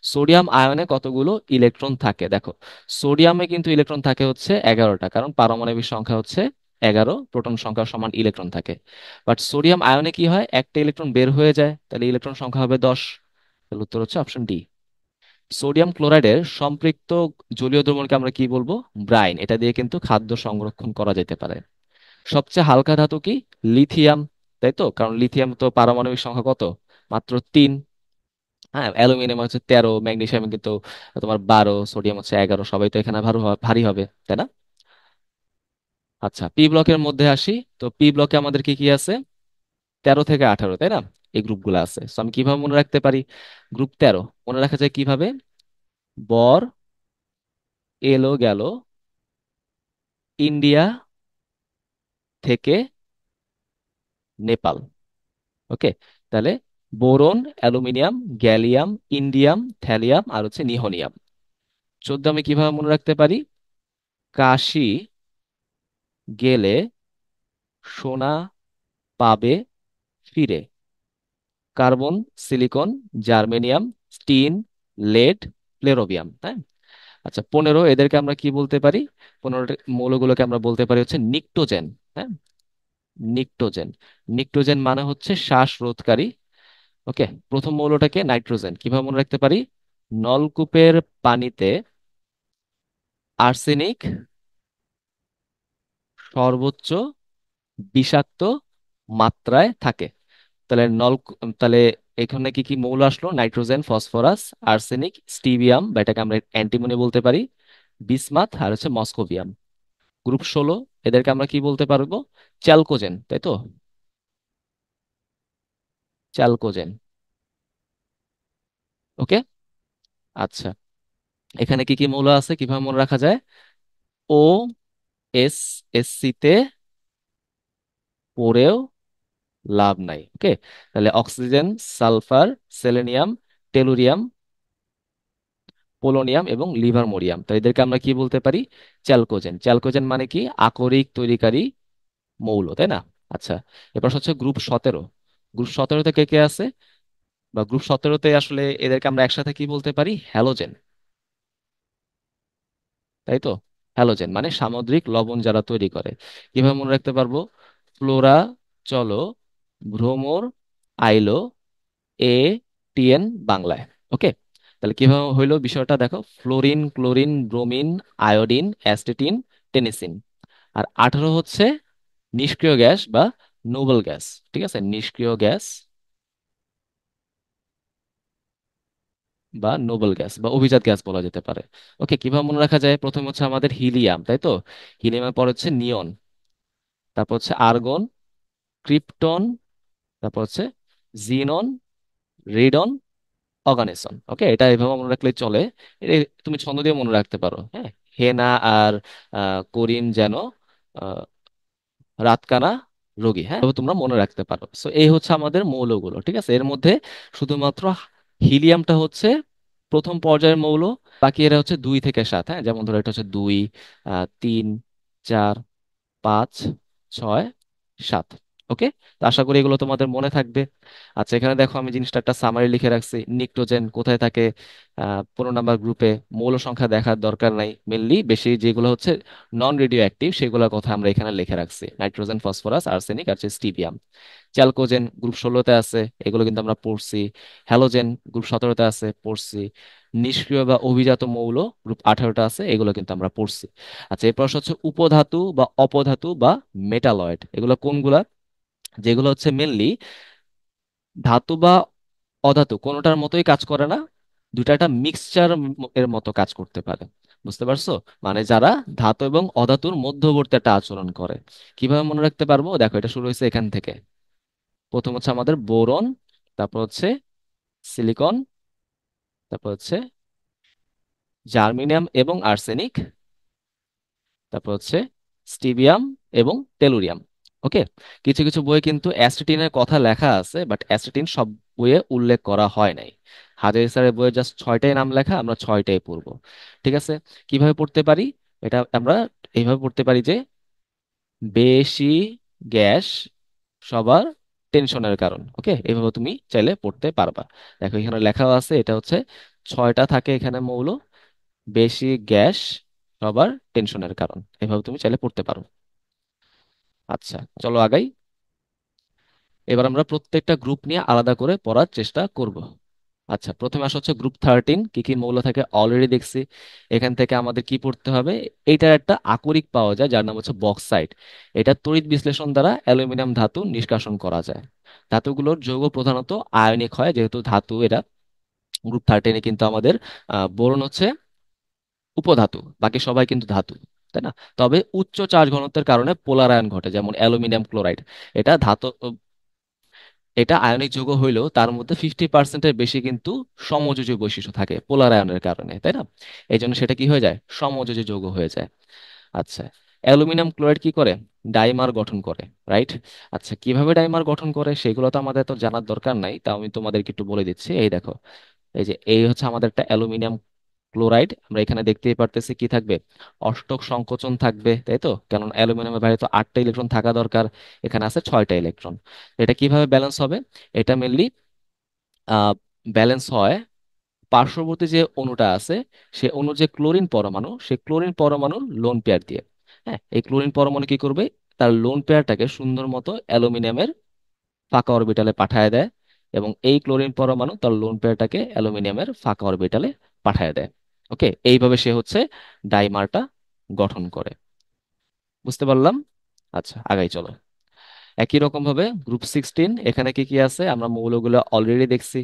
সোডিয়াম আয়নে কতগুলো ইলেকট্রন থাকে? দেখো, সোডিয়ামে কিন্তু ইলেকট্রন থাকে হচ্ছে 11টা, কারণ পারমাণবিক সংখ্যা হচ্ছে 11, প্রোটন সংখ্যা সমান ইলেকট্রন থাকে। বাট সোডিয়াম আয়নে কি হয়, একটা ইলেকট্রন বের হয়ে যায়, তাহলে ইলেকট্রন সংখ্যা হবে 10। তাহলে উত্তর হচ্ছে অপশন ডি। সোডিয়াম ক্লোরাইডের সম্পৃক্ত জলীয় দ্রবণকে আমরা কি বলবো? ব্রাইন। এটা দিয়ে কিন্তু খাদ্য সংরক্ষণ করা যেতে পারে। সবচেয়ে হালকা ধাতু কি? লিথিয়াম, তাই তো? কারণ লিথিয়াম তো পারমাণবিক সংখ্যা কত, মাত্র 3। হ্যাঁ, অ্যালুমিনিয়াম হচ্ছে 13, ম্যাগনেসিয়াম কিন্তু তোমার 12, সোডিয়াম হচ্ছে 11। সবাই তো এখানে ভারী হবে, তাই না? আচ্ছা, পি ব্লকের মধ্যে আসি। তো পি ব্লকে আমাদের কি কি আছে? 13 থেকে 18, তাই না? এই গ্রুপগুলো আছে। তো আমি কিভাবে মনে রাখতে পারি? গ্রুপ 13 মনে রাখা যায় কিভাবে? বর এলো গেল ইন্ডিয়া থেকে নেপাল। ওকে, তাহলে boron, aluminium, gallium, indium, thallium আর হচ্ছে নিহনিয়াম। 14 আমি কিভাবে মনে রাখতে পারি? কাশি গেলে সোনা পাবে ফিরে। Carbon, silicon, germanium, tin, lead, flerovium. হ্যাঁ, আচ্ছা, 15 এদেরকে আমরা কি বলতে পারি? 15 মৌলগুলোকে আমরা বলতে পারি হচ্ছে নিকটোজেন। হ্যাঁ, নিকটোজেন। নিকটোজেন মানে হচ্ছে শ্বাসরোধকারী। ওকে, প্রথম মৌলটাকে নাইট্রোজেন কিভাবে মনে রাখতে পারি? নলকূপের পানিতে আর্সেনিক সর্বোচ্চ বিষাক্ত মাত্রায় থাকে। তাহলে তাহলে এখানে কি কি মৌল আসলো? নাইট্রোজেন, ফসফরাস, আর্সেনিক, স্টিবিয়াম বা এটাকে আমরা অ্যান্টিমনি বলতে পারি, বিসমাথ আর হচ্ছে মস্কোবিয়াম। গ্রুপ 16 এদেরকে আমরা কি বলতে পারবো? চ্যালকোজেন, তাই তো? চ্যালকোজেন। ওকে, আচ্ছা, এখানে কি কি মৌল আছে কিভাবে মনে রাখা যায়? ও এস, এসসি তে পড়েও লাভ নাই। ওকে, তাহলে oxygen, sulphur, selenium, tellurium, polonium এবং লিভারমোরিয়াম। তো এদেরকে আমরা কি বলতে পারি? চ্যালকোজেন। চ্যালকোজেন মানে কি? আকরিক তৈরিকারী মৌল, তাই না? আচ্ছা, এবার হচ্ছে গ্রুপ 17। গ্রুপ 17-তে কে কে আছে? বা গ্রুপ 17-তে আসলে এদেরকে আমরা একসাথে কি বলতে পারি? হ্যালোজেন, তাই তো? হ্যালোজেন মানে সামুদ্রিক লবণ যারা তৈরি করে। কিভাবে মনে রাখতে পারবো? ফ্লোরা, চলো, ভ্রমর, আইলো, এ, টিএন বাংলায়। ওকে, তাহলে কিভাবে হইলো বিষয়টা দেখো, ফ্লোরিন, ক্লোরিন, ব্রোমিন, আয়োডিন, অ্যাস্টেটিন, টেনিসিন। আর 18 হচ্ছে নিষ্ক্রিয় গ্যাস বা নোবেল গ্যাস। ঠিক আছে, নিষ্ক্রিয় গ্যাস বা নোবেল গ্যাস বা অভিজাত গ্যাস বলা যেতে পারে। ওকে, কিভাবে মনে রাখা যায়? প্রথম হচ্ছে আমাদের হিলিয়াম, তাই তো? হিলিয়ামের পর হচ্ছে নিয়ন, তারপর হচ্ছে আর্গন, ক্রিপ্টন, তারপর হচ্ছে জিনন, রেডন, অর্গানিসন। ওকে, এটা এভাবে মনে রাখলে চলে। তুমি ছন্দ দিয়ে মনে রাখতে পারো। হ্যাঁ, হেনা আর করিম যেন আহ, রাতকানা রোগী। হ্যাঁ, তবে তোমরা মনে রাখতে পারো। সো এই হচ্ছে আমাদের মৌলগুলো। ঠিক আছে, এর মধ্যে শুধুমাত্র হিলিয়ামটা হচ্ছে প্রথম পর্যায়ের মৌল। বাকি এরা হচ্ছে 2 থেকে 7। হ্যাঁ, যেমন ধরো এটা হচ্ছে 2, 3, 4, 5, 6, 7। ওকে, তো আশা করি এগুলো তোমাদের মনে থাকবে। আচ্ছা, এখানে দেখো আমি জিনিসটা একটা সামারি লিখে রাখছি। নিক্টোজেন কোথায় থাকে? 15 নাম্বার গ্রুপে। মৌল সংখ্যা দেখার দরকার নাই, মেনলি বেশি যেগুলো হচ্ছে নন রেডিও অ্যাক্টিভ সেগুলোর কথা আমরা এখানে লিখে রাখছি, নাইট্রোজেন, ফসফরাস, আর্সেনিক আর স্টিবিয়াম। চ্যালকোজেন গ্রুপ 16-তে আছে, এগুলো কিন্তু আমরা পড়ছি। হ্যালোজেন গ্রুপ 17-তে আছে, পড়ছি। নিষ্ক্রিয় বা অভিজাত মৌল গ্রুপ 18-তে আছে, এগুলো কিন্তু আমরা পড়ছি। আচ্ছা, এই প্রশ্ন হচ্ছে উপধাতু বা অপধাতু বা মেটালয়েড এগুলো কোনগুলা? যেগুলো হচ্ছে মেনলি ধাতু বা অধাতু কোনোটার মতোই কাজ করে না, দুটা একটা মিক্সচার এর মতো কাজ করতে পারে। বুঝতে পারছো? মানে যারা ধাতু এবং অধাতুর মধ্যবর্তী একটা আচরণ করে। কিভাবে মনে রাখতে পারবো? দেখো, এটা শুরু হয়েছে এখান থেকে। প্রথম হচ্ছে আমাদের বোরন, তারপর হচ্ছে সিলিকন, তারপর হচ্ছে জার্মেনিয়াম এবং আর্সেনিক, তারপর হচ্ছে স্টিবিয়াম এবং টেলুরিয়াম। ওকে, কিছু কিছু বইয়ে কিন্তু অ্যাসিটিনের কথা লেখা আছে, বাট অ্যাসিটিন সব বইয়ে উল্লেখ করা হয় নাই। হাজারি স্যারের বইয়ে জাস্ট 6টাই নাম লেখা, আমরা 6টাই পড়বো। ঠিক আছে, কিভাবে পড়তে পারি? এটা আমরা এইভাবে পড়তে পারি যে বেশি গ্যাস সবার টেনশনের কারণ। ওকে, এইভাবে তুমি চাইলে পড়তে পারবা। দেখো এখানে লেখাও আছে, এটা হচ্ছে 6টা থাকে এখানে মৌল। বেশি গ্যাস সবার টেনশনের কারণ, এভাবে তুমি চাইলে পড়তে পারো। আচ্ছা, চলো আগাই। এবার আমরা প্রত্যেকটা গ্রুপ নিয়ে আলাদা করে পড়ার চেষ্টা করব। আচ্ছা, প্রথমে আসা হচ্ছে গ্রুপ 13, কি কি মৌল থাকে অলরেডি দেখছি। এখান থেকে আমাদের কি পড়তে হবে? এইটার একটা আকরিক পাওয়া যায় যার নাম হচ্ছে বক্সাইট। এটা তড়িৎ বিশ্লেষণ দ্বারা অ্যালুমিনিয়াম ধাতু নিষ্কাশন করা যায়। ধাতুগুলোর যৌগ প্রধানত আয়নিক হয়, যেহেতু ধাতু এরা। গ্রুপ 13-এ কিন্তু আমাদের বোরন হচ্ছে উপধাতু, বাকি সবাই কিন্তু ধাতু, তাই না? তবে উচ্চ চার্জ ঘনত্বের কারণে পোলারায়ন ঘটে, যেমন অ্যালুমিনিয়াম ক্লোরাইড। এটা ধাতু, এটা আয়নিক যৌগ হইলেও তার মধ্যে 50%-এর বেশি কিন্তু সমযোজী বৈশিষ্ট্য থাকে পোলারায়নের কারণে, তাই না? এই জন্য সেটা কি হয়ে যায়? সমযোজী যৌগ হয়ে যায়। আচ্ছা, অ্যালুমিনিয়াম ক্লোরাইড কি করে? ডাইমার গঠন করে, রাইট? আচ্ছা, কিভাবে ডাইমার গঠন করে সেগুলো তো আমাদের তো জানার দরকার নাই, তা আমি তোমাদেরকে একটু বলে দিচ্ছি। এই দেখো, এই যে এই হচ্ছে আমাদের একটা অ্যালুমিনিয়াম ক্লোরাইড। আমরা এখানে দেখতেই পারতেছি কি থাকবে? অষ্টক সংকোচন থাকবে, তাই তো? কারণ অ্যালুমিনিয়ামের বাইরে তো 8টা ইলেকট্রন থাকা দরকার, এখানে আছে 6টা ইলেকট্রন। এটা কিভাবে ব্যালেন্স হবে? এটা মেনলি ব্যালেন্স হয় পার্শ্ববর্তী যে অণুটা আছে, সে অণুর যে ক্লোরিন পরমাণু, সে ক্লোরিন পরমাণুর লোন পেয়ার দিয়ে। হ্যাঁ, এই ক্লোরিন পরমাণু কি করবে? তার লোন পেয়ারটাকে সুন্দর মতো অ্যালুমিনিয়ামের ফাঁকা অরবিটালে পাঠায় দেয়, এবং এই ক্লোরিন পরমাণু তার লোন পেয়ারটাকে অ্যালুমিনিয়ামের ফাঁকা অরবিটালে পাঠায় দেয়। ওকে, এইভাবে সে হচ্ছে ডাইমারটা গঠন করে। বুঝতে পারলাম? আচ্ছা, আগাই চলো। একই রকম ভাবে গ্রুপ 16, এখানে কি কি আছে আমরা মৌলগুলো অলরেডি দেখছি।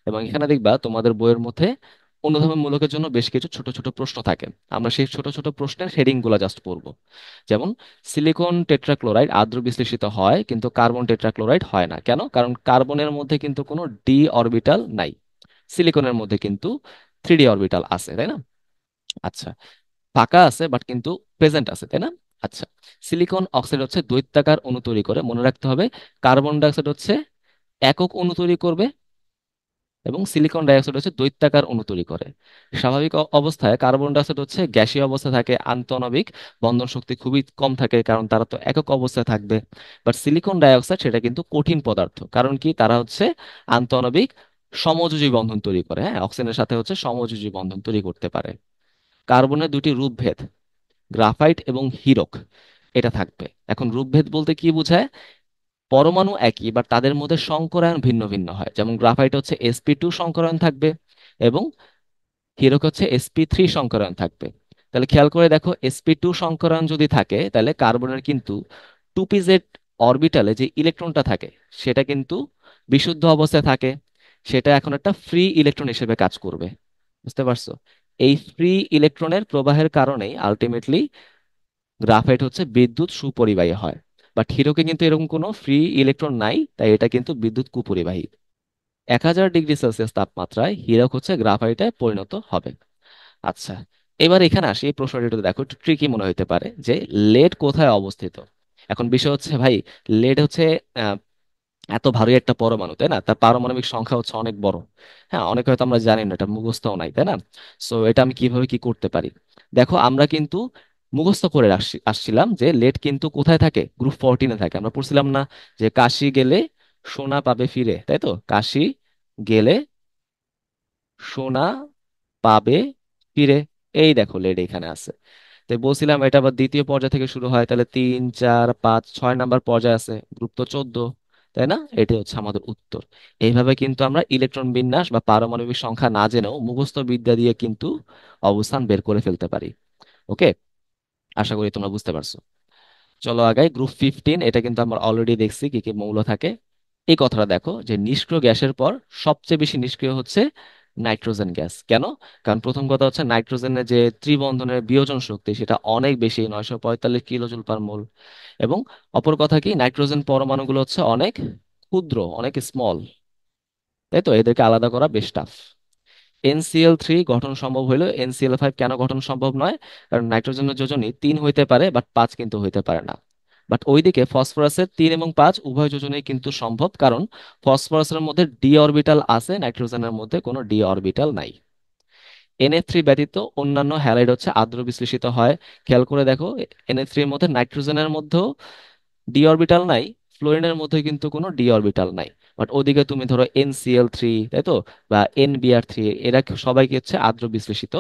এবং এখানে দেখবা তোমাদের বইয়ের মধ্যে অনুধাবন মূলকের জন্য বেশ কিছু ছোট ছোট প্রশ্ন থাকে। আমরা সেই ছোট ছোট প্রশ্নের হেডিং গুলা জাস্ট পড়বো। যেমন সিলিকন টেট্রাক্লোরাইড আদ্র বিশ্লেষিত হয় কিন্তু কার্বন টেট্রাক্লোরাইড হয় না কেন? কারণ কার্বনের মধ্যে কিন্তু কোনো ডি অরবিটাল নাই, সিলিকনের মধ্যে কিন্তু 3D অরবিটাল আছে, তাই না? আচ্ছা, ফাঁকা আছে বাট কিন্তু প্রেজেন্ট আছে, তাই না? আচ্ছা, সিলিকন অক্সাইড হচ্ছে দৈত্যাকার অণু তৈরি করে, মনে রাখতে হবে। কার্বন ডাইঅক্সাইড হচ্ছে একক অণু তৈরি করবে, এবং সিলিকন ডাইঅক্সাইড হচ্ছে দৈত্যাকার অণু তৈরি করে। স্বাভাবিক অবস্থায় কার্বন ডাইঅক্সাইড হচ্ছে গ্যাসীয় অবস্থায় থাকে, আন্তঃআণবিক বন্ধন শক্তি খুবই কম থাকে, কারণ তারা তো একক অবস্থায় থাকবে। বাট সিলিকন ডাইঅক্সাইড সেটা কিন্তু কঠিন পদার্থ, কারণ কি তারা হচ্ছে আন্তঃআণবিক সমযোজী বন্ধন তৈরি করে। হ্যাঁ, অক্সিজেনের সাথে হচ্ছে সমযোজী বন্ধন তৈরি করতে পারে। কার্বনের দুটি রূপভেদ, গ্রাফাইট এবং হীরক, এটা থাকবে। এখন রূপভেদ বলতে কি বোঝায়? পরমাণু একই বাট তাদের মধ্যে সংকরায়ন ভিন্ন ভিন্ন হয়, যেমন গ্রাফাইট হচ্ছে sp2 সংকরায়ন থাকবে, এবং হীরক হচ্ছে sp3 সংকরায়ন থাকবে। তাহলে খেয়াল করে দেখো, sp2 সংকরায়ন যদি থাকে তাহলে কার্বনের কিন্তু 2pz অরবিটালে যে ইলেকট্রনটা থাকে সেটা কিন্তু বিশুদ্ধ অবস্থায় থাকে, সেটা এখন একটা ফ্রি ইলেকট্রন হিসেবে কাজ করবে। বুঝতে পারছো? এই ফ্রি ইলেকট্রনের প্রবাহের কারণেই আলটিমেটলি গ্রাফাইট হচ্ছে বিদ্যুৎ সুপরিবাহী হয়। বাট হিরোকে কিন্তু এরকম কোনো ফ্রি ইলেকট্রন নাই, তাই এটা কিন্তু বিদ্যুৎ কুপরিবাহী। 1000 ডিগ্রি সেলসিয়াস তাপমাত্রায় হীরক হচ্ছে গ্রাফাইটে পরিণত হবে। আচ্ছা, এবার এখানে আসি, এই প্রশ্নটা একটু দেখো, একটু ট্রিকি মনে হতে পারে যে লেড কোথায় অবস্থিত। এখন বিষয় হচ্ছে ভাই, লেড হচ্ছে আহ, এত ভারী একটা পরমাণু, তাই না? তার পারমাণবিক সংখ্যা হচ্ছে অনেক বড়। হ্যাঁ, অনেক হয়তো আমরা জানি না, এটা মুখস্থও নাই, তাই না? সো এটা আমি কিভাবে কি করতে পারি? দেখো আমরা কিন্তু মুখস্থ করে আসছিলাম যে লেড কিন্তু কোথায় থাকে, গ্রুপ 14-এ থাকে। আমরা পড়ছিলাম না যে কাশি গেলে সোনা পাবে ফিরে, তাই তো? কাশি গেলে সোনা পাবে ফিরে। এই দেখো লেড এখানে আছে। তো বলছিলাম এটা আবার দ্বিতীয় পর্যায় থেকে শুরু হয়, তাহলে 3, 4, 5, 6 নাম্বার পর্যায় আছে, গ্রুপ তো 14, তাই না? এটাই হচ্ছে আমাদের উত্তর। এইভাবে কিন্তু আমরা ইলেকট্রন বিন্যাস বা পারমাণবিক সংখ্যা না জেনেও মুখস্থ বিদ্যা দিয়ে কিন্তু অবস্থান বের করে ফেলতে পারি। ওকে, আশা করি তোমরা বুঝতে পারছো। চলো আগাই। গ্রুপ 15, এটা কিন্তু আমরা অলরেডি দেখছি কি কি মৌল থাকে। এই কথাটা দেখো যে নিষ্ক্রিয় গ্যাসের পর সবচেয়ে বেশি নিষ্ক্রিয় হচ্ছে নাইট্রোজেন গ্যাস। কেন? কারণ প্রথম কথা হচ্ছে নাইট্রোজেনের যে ত্রিবন্ধনের বিয়োজন শক্তি সেটা অনেক বেশি, 945 কিলোজুল পার মোল। এবং অপর কথা কি, নাইট্রোজেন পরমাণুগুলো হচ্ছে অনেক ক্ষুদ্র, অনেক স্মল, তাই তো? এদেরকে আলাদা করা বেশ টাফ। NCl3 গঠন সম্ভব হইলেও NCl5 কেন গঠন সম্ভব নয়? কারণ নাইট্রোজেনের যোজনী 3 হইতে পারে, বাট 5 কিন্তু হইতে পারে না। বাট ওইদিকে ফসফরাসের 3 এবং 5 উভয় যোজনেই কিন্তু সম্ভব, কারণ ফসফরাসের মধ্যে ডি অরবিটাল আছে, নাইট্রোজেনের মধ্যে কোনো ডি অরবিটাল নাই। NH3 ব্যতীত অন্যান্য হ্যালাইড হচ্ছে আদ্র বিশ্লেষিত হয়। খেয়াল করে দেখো, NH3 এর মধ্যে নাইট্রোজেনের মধ্যেও ডি অরবিটাল নাই, ফ্লোরিনের মধ্যে কিন্তু কোনো ডি অরবিটাল নাই। বাট ওদিকে তুমি ধরো NCl3, তাই তো, বা NBr3, এরা সবাই কি হচ্ছে আদ্র বিশ্লেষিত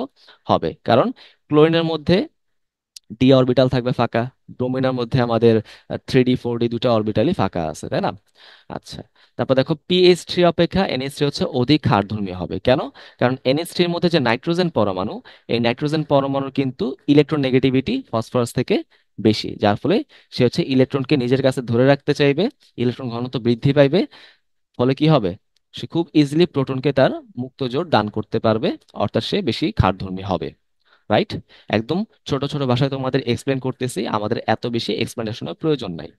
হবে, কারণ ক্লোরিনের মধ্যে ডি অরবিটাল থাকবে ফাঁকা, ব্রোমিনের মধ্যে আমাদের 3D 4D দুটো অরবিটালই ফাঁকা আছে, তাই না? আচ্ছা, তারপর দেখো PH3 অপেক্ষা NH3 হচ্ছে অধিক ক্ষারধর্মী হবে। কেন? কারণ NH3 এর মধ্যে যে নাইট্রোজেন পরমাণু, এই নাইট্রোজেন পরমাণুর কিন্তু ইলেকট্রন নেগেটিভিটি ফসফরাস থেকে বেশি, যার ফলে সে হচ্ছে ইলেকট্রনকে নিজের কাছে ধরে রাখতে চাইবে, ইলেকট্রন ঘনত্ব বৃদ্ধি পাইবে। ফলে কি হবে? সে খুব ইজিলি প্রোটনকে তার মুক্ত জোড় দান করতে পারবে, অর্থাৎ সে বেশি ক্ষারধর্মী হবে। রাইট? একদম ছোট ছোট ভাষায় তোমাদের এক্সপ্লেন করতেছি, আমাদের এত বেশি এক্সপ্লেনেশনের প্রয়োজন নাই।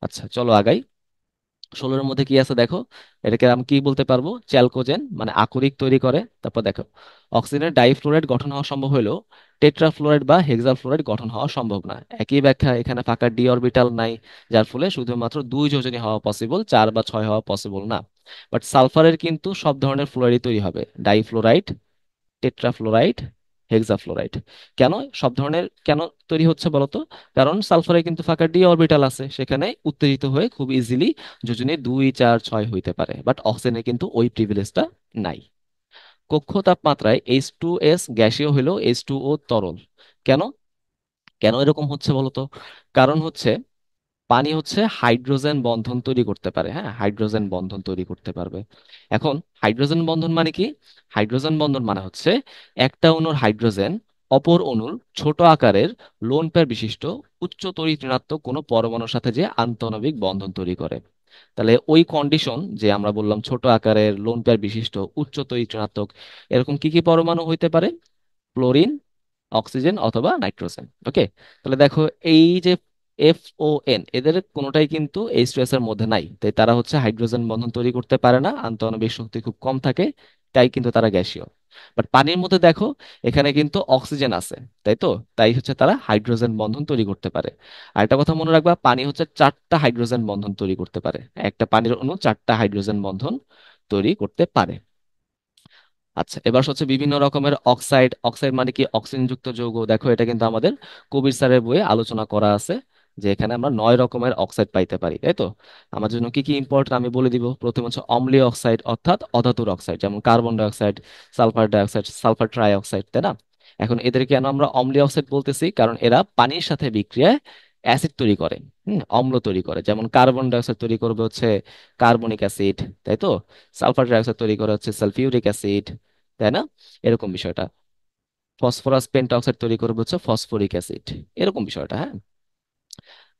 আচ্ছা চলো আগাই। 16-এর মধ্যে কি আছে দেখো। এটাকে আমি কি বলতে পারবো? চ্যালকোজেন, মানে আকরিক তৈরি করে। তারপর দেখো, অক্সিজেনের ডাইফ্লোরাইড গঠন হওয়া সম্ভব হলেও টেট্রাফ্লোরাইড বা হেক্সাফ্লোরাইড গঠন হওয়া সম্ভব না। একই ব্যাখ্যা, এখানে ফাঁকা ডি অরবিটাল নাই, যার ফলে শুধুমাত্র 2 যোজনী হওয়া পসিবল, 4 বা 6 হওয়া পসিবল না। বাট সালফারের কিন্তু সব ধরনের ফ্লোরাইড তৈরি হবে, ডাইফ্লোরাইড, টেট্রাফ্লোরাইড, হেক্সাফ্লোরাইড। কেন সব ধরনের কেন তৈরি হচ্ছে বলতো? কারণ সালফারে কিন্তু ফাঁকা ডি অরবিটাল আছে, সেখানে উত্তেজিত হয়ে খুব ইজিলি যোজনী 2, 4, 6 হইতে পারে। বাট অক্সিজেনে কিন্তু ওই প্রিভিলেজটা নাই। কক্ষ তাপমাত্রায় H2S গ্যাসীয় হলেও H2O তরল। কেন? কেন এরকম হচ্ছে বলতো? কারণ হচ্ছে পানি হচ্ছে হাইড্রোজেন বন্ধন তৈরি করতে পারে, হ্যাঁ, হাইড্রোজেন বন্ধন তৈরি করতে পারবে। এখন হাইড্রোজেন বন্ধন মানে কি? হাইড্রোজেন বন্ধন মানে হচ্ছে একটা অণুর হাইড্রোজেন অপর অণুর ছোট আকারের লোন পেয়ার বিশিষ্ট উচ্চ তড়িৎ ঋণাত্মক কোনো পরমাণুর সাথে যে আন্তঃণবিক বন্ধন তৈরি করে। তাহলে ওই কন্ডিশন যে আমরা বললাম ছোট আকারের লোন পেয়ার বিশিষ্ট উচ্চ তড়িৎ ঋণাত্মক, এরকম কি কি পরমাণু হইতে পারে? ক্লোরিন, অক্সিজেন অথবা নাইট্রোজেন। ওকে, তাহলে দেখো এই যে FON, এদের কোনোটাই কিন্তু H2S এর মধ্যে নাই, তাই তারা হচ্ছে হাইড্রোজেন বন্ধন তৈরি করতে পারে না, আন্তঃণবিক শক্তি খুব কম থাকে, তাই কিন্তু তারা গ্যাসীয়। বাট পানির মধ্যে দেখো, এখানে কিন্তু অক্সিজেন আছে, তাই তো, তাই হচ্ছে তারা হাইড্রোজেন বন্ধন তৈরি করতে পারে। আর একটা কথা মনে রাখবা, পানি হচ্ছে 4টা হাইড্রোজেন বন্ধন তৈরি করতে পারে, একটা পানির অণু 4টা হাইড্রোজেন বন্ধন তৈরি করতে পারে। আচ্ছা, এবার হচ্ছে বিভিন্ন রকমের অক্সাইড। অক্সাইড মানে কি? অক্সিজেনযুক্ত যৌগ। দেখো এটা কিন্তু আমাদের কবির স্যারের বইয়ে আলোচনা করা আছে, যে এখানে আমরা 9 রকমের অক্সাইড পাইতে পারি, তাই তো? আমার জন্য কি কি ইম্পর্টেন্ট আমি বলে দিব। প্রথম হচ্ছে অম্লীয় অক্সাইড, অর্থাৎ অধাতুর অক্সাইড, যেমন carbon dioxide, sulphur dioxide, sulphur try oxide, তাই না? এখন এদের কেন আমরা অম্লীয় অক্সাইড বলতেছি? কারণ এরা পানির সাথে বিক্রিয়ায় অ্যাসিড তৈরি করে, অম্ল তৈরি করে। যেমন কার্বন ডাইঅক্সাইড তৈরি করবে হচ্ছে কার্বনিক অ্যাসিড, তাই তো? সালফার ডাইঅক্সাইড তৈরি করে হচ্ছে সালফিউরিক অ্যাসিড, তাই না? এরকম বিষয়টা। ফসফরাস পেন্টঅক্সাইড তৈরি করবে হচ্ছে ফসফরিক অ্যাসিড, এরকম বিষয়টা, হ্যাঁ।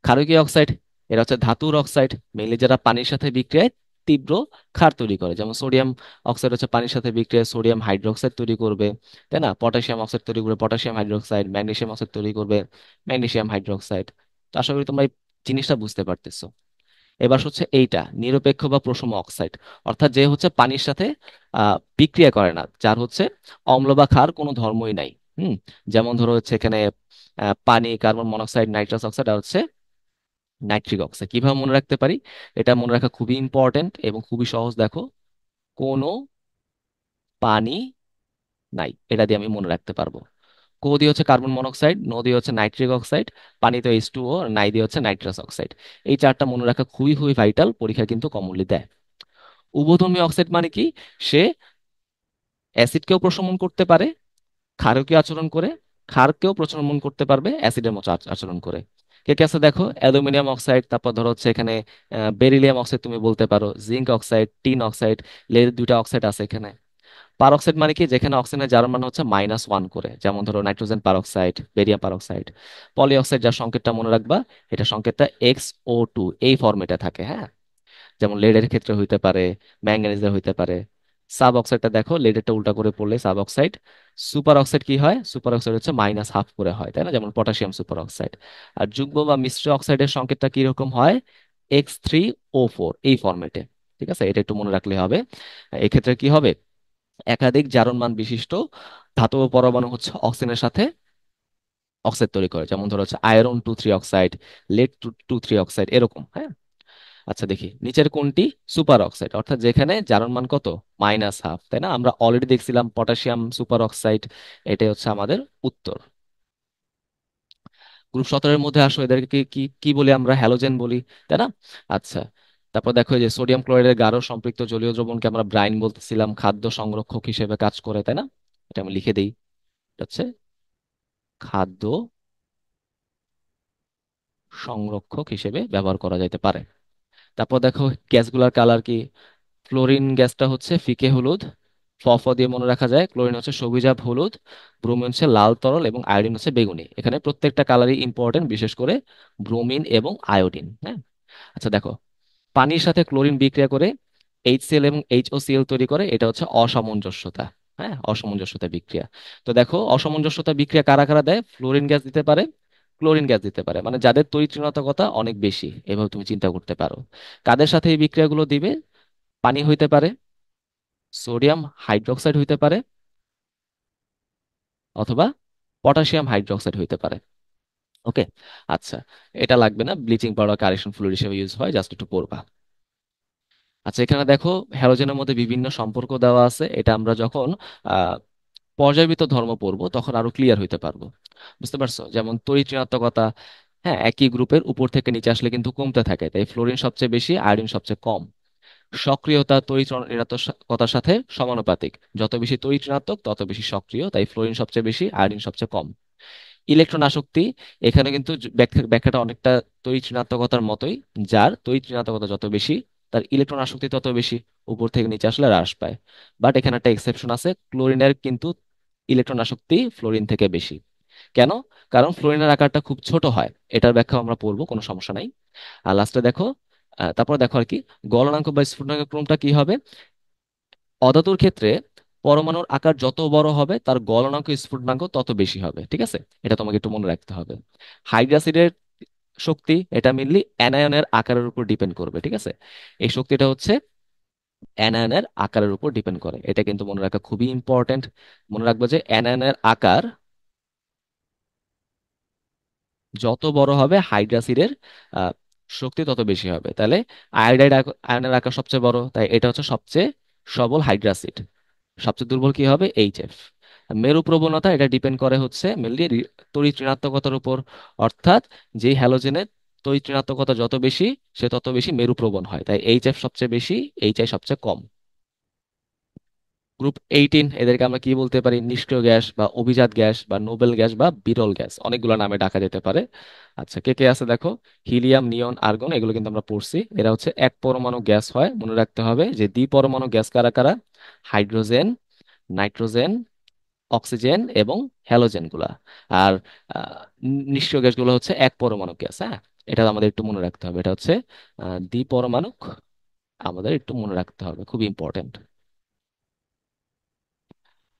ক্ষারকীয় অক্সাইড, এরা হচ্ছে ধাতুর অক্সাইড, মেইনলি যারা পানির সাথে বিক্রিয়ায় তীব্র ক্ষার তৈরি করে। যেমন সোডিয়াম অক্সাইড হচ্ছে পানির সাথে বিক্রিয়ায় সোডিয়াম হাইড্রোক্সাইড তৈরি করবে, তাই না? পটাশিয়াম অক্সাইড তৈরি করবে পটাশিয়াম হাইড্রোক্সাইড, ম্যাগনেসিয়াম অক্সাইড তৈরি করবে ম্যাগনেসিয়াম হাইড্রোক্সাইড। তো আশা করি তোমরা এই জিনিসটা বুঝতে পারতেছো। এবার হচ্ছে এইটা নিরপেক্ষ বা প্রশম অক্সাইড, অর্থাৎ যে হচ্ছে পানির সাথে বিক্রিয়া করে না, যার হচ্ছে অম্ল বা ক্ষার কোনো ধর্মই নাই। হুম, যেমন ধরো হচ্ছে এখানে পানি, কার্বন মনোক্সাইড, নাইট্রাস অক্সাইড, আর হচ্ছে নাইট্রিক অক্সাইড। কিভাবে মনে রাখতে পারি? এটা মনে রাখা খুবই ইম্পর্টেন্ট এবং খুবই সহজ। দেখো, কোনো পানি নাই, এটা দিয়ে আমি মনে রাখতে পারবো। কো দিয়ে হচ্ছে কার্বন মনোক্সাইড, নো দিয়ে হচ্ছে নাইট্রিক অক্সাইড, পানিতে H2O, নাই দিয়ে হচ্ছে নাইট্রাস অক্সাইড। এই চারটা মনে রাখা খুবই খুবই ভাইটাল, পরীক্ষা কিন্তু কমনলি দেয়। উভধর্মী অক্সাইড মানে কি? সে অ্যাসিডকেও প্রশমন করতে পারে, ক্ষারকীয় আচরণ করে, ক্ষারকেও প্রশমন করতে পারবে অ্যাসিডের মতো আচরণ করে। কে কে আছে দেখো, অ্যালুমিনিয়াম অক্সাইড, তারপর ধরো হচ্ছে এখানে বেরিলিয়াম অক্সাইড তুমি বলতে পারো, zinc oxide, tin oxide, lead দুইটা অক্সাইড আছে এখানে। পার অক্সাইড মানে কি? যেখানে অক্সিজেনের জারণ মান হচ্ছে -1 করে, যেমন ধরো নাইট্রোজেন পার অক্সাইড, বেরিয়াম পার অক্সাইড। পলি অক্সাইড, যার সংকেতটা মনে রাখবা, এটা সংকেতটা XO2 এই ফরম্যাটে থাকে, হ্যাঁ। যেমন লেডের ক্ষেত্রে হইতে পারে, ম্যাঙ্গানিজের হইতে পারে। সাব অক্সাইডটা দেখো, লেডেরটা উল্টা করে পড়লে সাব অক্সাইড। সুপার অক্সাইড কি হয়? সুপার অক্সাইড হচ্ছে -1/2 করে হয়, তাই না? যেমন পটাশিয়াম সুপার অক্সাইড। আর যুগ্ম বা মিশ্র অক্সাইডের সংকেতটা কি রকম হয়? X3O4 এই ফরম্যাটে। ঠিক আছে, এটা একটু মনে রাখলে হবে। এক্ষেত্রে কি হবে? একাধিক জারণমান বিশিষ্ট ধাতব পরমাণু হচ্ছে অক্সিজেনের সাথে অক্সাইড তৈরি করে, যেমন ধরো হচ্ছে আয়রন 2,3 অক্সাইড, lead-2,3 অক্সাইড, এরকম, হ্যাঁ। আচ্ছা দেখি নিচের কোনটি সুপার অক্সাইড, অর্থাৎ যেখানে জারণ মান কত? -1/2, তাই না? আমরা অলরেডি দেখছিলাম পটাশিয়াম সুপার অক্সাইড। এটাই হচ্ছে আমাদের উত্তর। গ্রুপ 17-এর মধ্যে আসো, এদেরকে কি কি কি বলি আমরা? হ্যালোজেন বলি, তাই না? আচ্ছা, তারপর দেখো এই যে সোডিয়াম ক্লোরাইডের গাঢ় সম্পৃক্ত জলীয় দ্রবণকে আমরা ব্রাইন বলতেছিলাম, খাদ্য সংরক্ষক হিসেবে কাজ করে, তাই না? এটা আমি লিখে দিই, এটা হচ্ছে খাদ্য সংরক্ষক হিসেবে ব্যবহার করা যেতে পারে। তারপর দেখো গ্যাসগুলার কালার কি? ক্লোরিন গ্যাসটা হচ্ছে ফিকে হলুদ, দিয়ে মনে রাখা যায়। ক্লোরিন হচ্ছে সবুজাভ হলুদ, ব্রোমিন হচ্ছে লাল তরল, এবং আয়োডিন হচ্ছে বেগুনি। এখানে প্রত্যেকটা কালারই ইম্পর্টেন্ট, বিশেষ করে ব্রোমিন এবং আয়োডিন, হ্যাঁ। আচ্ছা দেখো, পানির সাথে ক্লোরিন বিক্রিয়া করে HCl এবং HOCl তৈরি করে, এটা হচ্ছে অসামঞ্জস্যতা। হ্যাঁ, অসামঞ্জস্যতা বিক্রিয়া। তো দেখো, অসামঞ্জস্যতা বিক্রিয়া কারা কারা দেয়? ফ্লোরিন গ্যাস দিতে পারে, ক্লোরিন গ্যাস দিতে পারে, মানে যাদের তড়িৎ ঋণাত্মকতা অনেক বেশি, এভাবে তুমি চিন্তা করতে পারো। কাদের সাথে এই বিক্রিয়াগুলো দিবে? পানি হইতে পারে, সোডিয়াম হাইড্রোক্সাইড হইতে পারে, অথবা পটাশিয়াম হাইড্রোক্সাইড হইতে পারে। ওকে। আচ্ছা, এটা লাগবে না, ব্লিচিং পাউডার কারেকশন ফ্লুইড হিসেবে ইউজ হয়, জাস্ট একটু পড়বা। আচ্ছা, এখানে দেখো হ্যালোজেনের মধ্যে বিভিন্ন সম্পর্ক দেওয়া আছে। এটা আমরা যখন আহ পর্যায়বৃত্ত ধর্ম পড়বো তখন আরো ক্লিয়ার হইতে পারবো। বুঝতে পারছো? যেমন তড়িৎ ঋণাত্মকতা, হ্যাঁ, একই গ্রুপের উপর থেকে নিচে আসলে কিন্তু কমতে থাকে, তাই ফ্লোরিন সবচেয়ে বেশি, আয়োডিন সবচেয়ে কম। সক্রিয়তা তড়িৎ ঋণাত্মকতার সাথে সমানুপাতিক, যত বেশি তড়িৎ ঋণাত্মক তত বেশি সক্রিয়, তাই ফ্লোরিন সবচেয়ে বেশি, আয়োডিন সবচেয়ে কম। ইলেকট্রন আসক্তি, এখানে কিন্তু ব্যাখ্যাটা অনেকটা তড়িৎ ঋণাত্মকতার মতোই। যার তড়িৎ ঋণাত্মকতা যত বেশি, তার ইলেকট্রন আসক্তি তত বেশি, উপর থেকে নিচে আসলে হ্রাস পায়। বাট এখানে একটা এক্সেপশন আছে, ক্লোরিনের কিন্তু ইলেকট্রন আসক্তি ফ্লোরিন থেকে বেশি। কেন? কারণ ফ্লোরিনের আকারটা খুব ছোট হয়। এটার ব্যাখ্যা আমরা পড়বো, কোনো সমস্যা নাই। আর লাস্টে দেখো, তারপর দেখো আর কি, গলনাঙ্ক বা স্ফুটনাঙ্ক ক্রমটা কি হবে? অধাতুর ক্ষেত্রে পরমাণুর আকার যত বড় হবে, তার গলনাঙ্ক স্ফুটনাঙ্ক তত বেশি হবে। ঠিক আছে, এটা তোমাকে একটু মনে রাখতে হবে। হাইড্রাসিডের শক্তি, এটা মেনলি অ্যানায়নের আকারের উপর ডিপেন্ড করবে। ঠিক আছে, এই শক্তিটা হচ্ছে অ্যানায়নের আকারের উপর ডিপেন্ড করে, এটা কিন্তু মনে রাখা খুবই ইম্পর্টেন্ট। মনে রাখবে যে অ্যানায়নের আকার যত বড় হবে, হাইড্রাসিডের আহ, শক্তি তত বেশি হবে। তাহলে আয়োডাইড আয়নের আকার সবচেয়ে বড়, তাই এটা হচ্ছে সবচেয়ে সবল হাইড্রাসিড। সবচেয়ে দুর্বল কি হবে? HF। মেরু প্রবণতা, এটা ডিপেন্ড করে হচ্ছে মেনলি তড়িৎ ঋণাত্মকতার উপর। অর্থাৎ যেই হ্যালোজেনের তড়িৎ ঋণাত্মকতা যত বেশি, সে তত বেশি মেরু প্রবণ হয়, তাই HF সবচেয়ে বেশি, HI সবচেয়ে কম। গ্রুপ 18, এদেরকে আমরা কি বলতে পারি? নিষ্ক্রিয় গ্যাস বা অভিজাত গ্যাস বা নোবেল গ্যাস বা বিরল গ্যাস, অনেকগুলো নামে ডাকা যেতে পারে। আচ্ছা, কে কে আছে দেখো, হিলিয়াম, নিয়ন, আর্গন, এগুলো কিন্তু আমরা পড়ছি। এরা হচ্ছে এক পরমাণু গ্যাস হয়। মনে রাখতে হবে যে দ্বিপরমাণু গ্যাস কারা কারা? হাইড্রোজেন, নাইট্রোজেন, অক্সিজেন এবং হ্যালোজেন গুলা। আর নিষ্ক্রিয় গ্যাসগুলো হচ্ছে এক পরমাণু গ্যাস, হ্যাঁ। এটা আমাদের একটু মনে রাখতে হবে, এটা হচ্ছে দ্বিপরমাণুক। আমাদের একটু মনে রাখতে হবে, খুব ইম্পর্টেন্ট।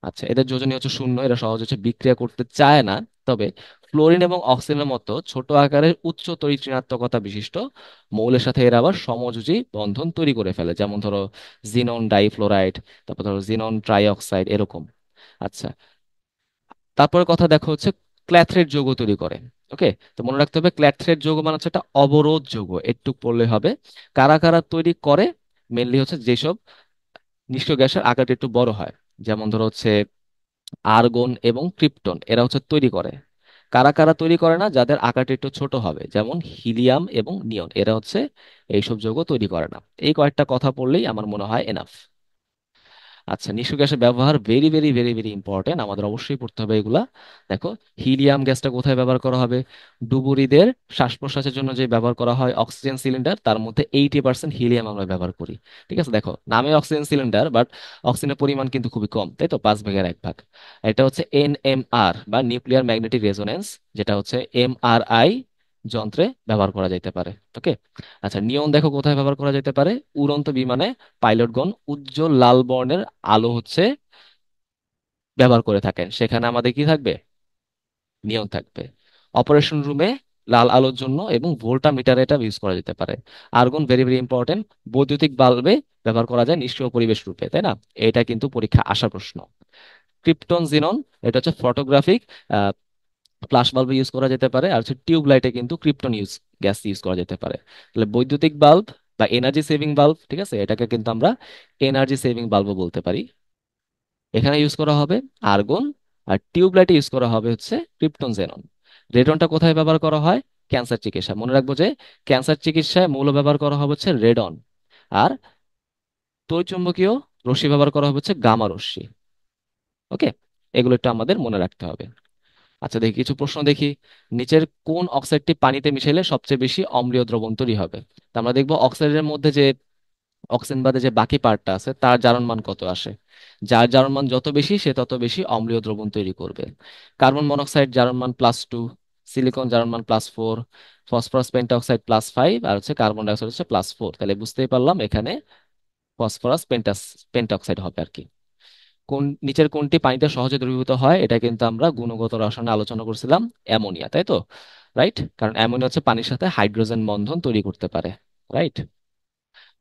আচ্ছা, এদের যোজনী হচ্ছে শূন্য, এরা সহজ হচ্ছে বিক্রিয়া করতে চায় না। তবে ফ্লোরিন এবং অক্সিজেনের মতো ছোট আকারের উচ্চ তড়িৎ ঋণাত্মকতা বিশিষ্ট মৌলের সাথে এরা আবার সমযোজী বন্ধন তৈরি করে ফেলে, যেমন ধরো জিনন ডাইফ্লোরাইড, তারপর ধরো জিনন ট্রাইঅক্সাইড, এরকম। আচ্ছা, তারপরে কথা দেখো হচ্ছে ক্ল্যাথরেট যৌগ তৈরি করে। ওকে, তো মনে রাখতে হবে ক্ল্যাথরেট যৌগ মানে হচ্ছে একটা অবরোধ যৌগ, একটু পড়লে হবে। কারা কারা তৈরি করে? মেনলি হচ্ছে যেসব নিষ্ক্রিয় গ্যাসের আকারটা একটু বড় হয়, যেমন ধরো হচ্ছে আর্গন এবং ক্রিপ্টন এরা হচ্ছে তৈরি করে। কারা কারা তৈরি করে না? যাদের আকারটা একটু ছোট হবে, যেমন হিলিয়াম এবং নিয়ন, এরা হচ্ছে এইসব যৌগ তৈরি করে না। এই কয়েকটা কথা পড়লেই আমার মনে হয় এনাফ। আচ্ছা, নিষ্ক্রিয় গ্যাসের ব্যবহার very very very very important, আমাদের অবশ্যই পড়তে হবে এগুলা। দেখো, হিলিয়াম গ্যাসটা কোথায় ব্যবহার করা হবে? ডুবুরিদের শ্বাস প্রশ্বাসের জন্য যে ব্যবহার করা হয় অক্সিজেন সিলিন্ডার, তার মধ্যে 80% হিলিয়াম আমরা ব্যবহার করি। ঠিক আছে, দেখো নামে অক্সিজেন সিলিন্ডার, বাট অক্সিজেনের পরিমাণ কিন্তু খুবই কম, তাই তো, 5 ভাগের 1 ভাগ। এটা হচ্ছে এনএমআর বা নিউক্লিয়ার ম্যাগনেটিক রেজোনেন্স, যেটা হচ্ছে এমআরআই যন্ত্রে ব্যবহার করা যেতে পারে। ওকে। আচ্ছা, নিয়ন দেখো কোথায় ব্যবহার করা যেতে পারে? উড়ন্ত বিমানে পাইলটগণ উজ্জ্বল লাল বর্ণের আলো হচ্ছে ব্যবহার করে থাকেন, সেখানে আমাদের কি থাকবে? নিয়ন থাকবে। অপারেশন রুমে লাল আলোর জন্য এবং ভোল্টামিটার এটা ইউজ করা যেতে পারে। আর্গন ভেরি ভেরি ইম্পর্টেন্ট, বৈদ্যুতিক বাল্বে ব্যবহার করা যায় নিষ্ক্রিয় পরিবেশ রূপে, তাই না? এটা কিন্তু পরীক্ষা আসা প্রশ্ন। ক্রিপ্টন জিনন, এটা হচ্ছে ফটোগ্রাফিক ফ্ল্যাশ বাল্বে ইউজ করা যেতে পারে, আর হচ্ছে টিউব লাইটে কিন্তু ক্রিপ্টন গ্যাস ইউজ করা যেতে পারে। তাহলে বৈদ্যুতিক বাল্ব বা এনার্জি সেভিং বাল্ব, ঠিক আছে, এটাকে কিন্তু আমরা এনার্জি সেভিং বাল্বও বলতে পারি। এখানে ইউজ করা হবে আর্গন, আর টিউব লাইটে ইউজ করা হবে হচ্ছে ক্রিপ্টন জেনন। রেডনটা কোথায় ব্যবহার করা হয়? ক্যান্সার চিকিৎসা, মনে রাখবো যে ক্যান্সার চিকিৎসায় মূল ব্যবহার করা হবে হচ্ছে রেডন। আর তড়িৎচুম্বকীয় রশ্মি ব্যবহার করা হবে হচ্ছে গামা রশ্মি। ওকে, এগুলো একটু আমাদের মনে রাখতে হবে। আচ্ছা, দেখি কিছু প্রশ্ন দেখি। নিচের কোন অক্সাইডটি পানিতে মিশাইলে সবচেয়ে বেশি অম্লীয় দ্রবণ তৈরি হবে? তো আমরা দেখবো অক্সাইডের মধ্যে যে অক্সিজেন বাদে যে বাকি পার্টটা আছে তার জারণ মান কত আসে। যার জারণ মান যত বেশি সে তত বেশি অম্লীয় দ্রবণ তৈরি করবে। কার্বন মনোক্সাইড জারণ মান +2, সিলিকন জারণ মান +4, ফসফরাস পেন্টাঅক্সাইড +5, আর হচ্ছে কার্বন ডাইঅক্সাইড হচ্ছে +4। তাহলে বুঝতেই পারলাম এখানে ফসফরাস পেন্টাঅক্সাইড হবে আর কি। নিচের কোনটি পানিতে সহজে দ্রবীভূত হয়? এটা কিন্তু আমরা গুণগত রসায়নে আলোচনা করছিলাম, অ্যামোনিয়া, তাই তো? রাইট, কারণ অ্যামোনিয়া হচ্ছে পানির সাথে হাইড্রোজেন বন্ধন তৈরি করতে পারে। রাইট।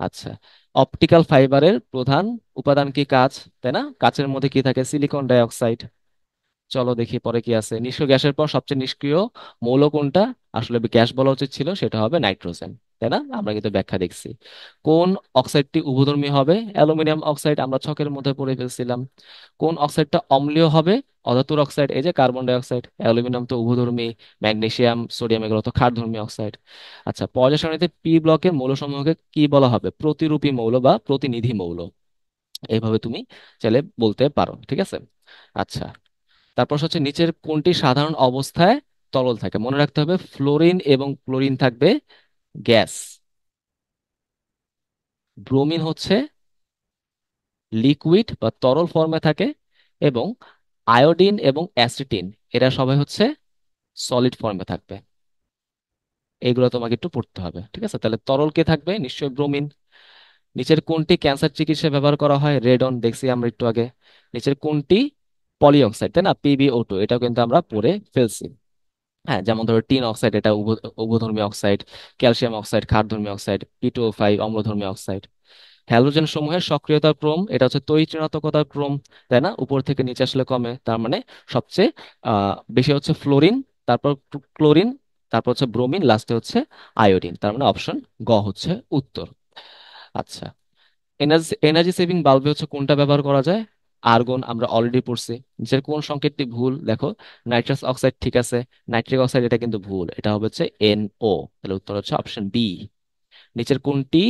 আচ্ছা, অপটিক্যাল ফাইবারের প্রধান উপাদান কি? কাঁচ, তাই না? কাঁচের মধ্যে কি থাকে? Silicon dioxide. চলো দেখি পরে কি আছে। নিষ্ক্রিয় গ্যাসের পর সবচেয়ে নিষ্ক্রিয় মৌল কোনটা? আসলে গ্যাস বলা উচিত ছিল, সেটা হবে নাইট্রোজেন, তাই না? আমরা কিন্তু ব্যাখ্যা দেখছি। কোন অক্সাইডটি উভধর্মী হবে? অ্যালুমিনিয়াম অক্সাইড, আমরা ছকের মধ্যে পড়ে ফেলছিলাম। কোন অক্সাইডটা অম্লীয় হবে? অধাতুর অক্সাইড, এই যে কার্বন ডাই অক্সাইড। অ্যালুমিনিয়াম তো উভধর্মী, ম্যাগনেসিয়াম সোডিয়াম এগুলো তো ক্ষারধর্মী অক্সাইড। আচ্ছা, পর্যায় সারণীতে পি ব্লকের মৌলসমূহকে কি বলা হবে? প্রতিরূপী মৌল বা প্রতিনিধি মৌল, এইভাবে তুমি চাইলে বলতে পারো, ঠিক আছে। আচ্ছা, তারপর হচ্ছে নিচের কোনটি সাধারণ অবস্থায় তরল থাকে? মনে রাখতে হবে ফ্লোরিন এবং ক্লোরিন থাকবে গ্যাস, ব্রোমিন হচ্ছে লিকুইড বা তরল ফর্মে থাকে, এবং আয়োডিন এবং অ্যাসিটিন এরা সবাই হচ্ছে সলিড ফর্মে থাকবে। এগুলো তোমাকে একটু পড়তে হবে, ঠিক আছে। তাহলে তরল কে থাকবে? নিশ্চয়ই ব্রোমিন। নিচের কোনটি ক্যান্সার চিকিৎসায় ব্যবহার করা হয়? রেডন, দেখছি আমরা একটু আগে। নিচের কোনটি পলিঅক্সাইড, তাই না? PbO2, এটাও কিন্তু আমরা পড়ে ফেলছি। হ্যাঁ, যেমন ধরো টিন অক্সাইড, এটা উভধর্মী অক্সাইড। ক্যালসিয়াম অক্সাইড ক্ষারধর্মী অক্সাইড। P2O5 অম্লধর্মী অক্সাইড। হ্যালোজেন সমূহের সক্রিয়তার ক্রম, এটা হচ্ছে তড়িৎ-ঋণাত্মকতার ক্রম, তাই না? উপর থেকে নিচে আসলে কমে, তার মানে সবচেয়ে বেশি হচ্ছে ফ্লোরিন, তারপর ক্লোরিন, তারপর হচ্ছে ব্রোমিন, লাস্টে হচ্ছে আয়োডিন, তার মানে অপশন গ হচ্ছে উত্তর। আচ্ছা, এনার্জি এনার্জি সেভিং বাল্বে হচ্ছে কোনটা ব্যবহার করা যায়? আর্গন, আমরা অলরেডি পড়ছি। নিচের কোন সংকেতটি ভুল? দেখো, নাইট্রাস অক্সাইড ঠিক আছে, নাইট্রিক অক্সাইড এটা কিন্তু ভুল, এটা হবে হচ্ছে NO। তাহলে উত্তর হচ্ছে অপশন বি। নিচের কোনটি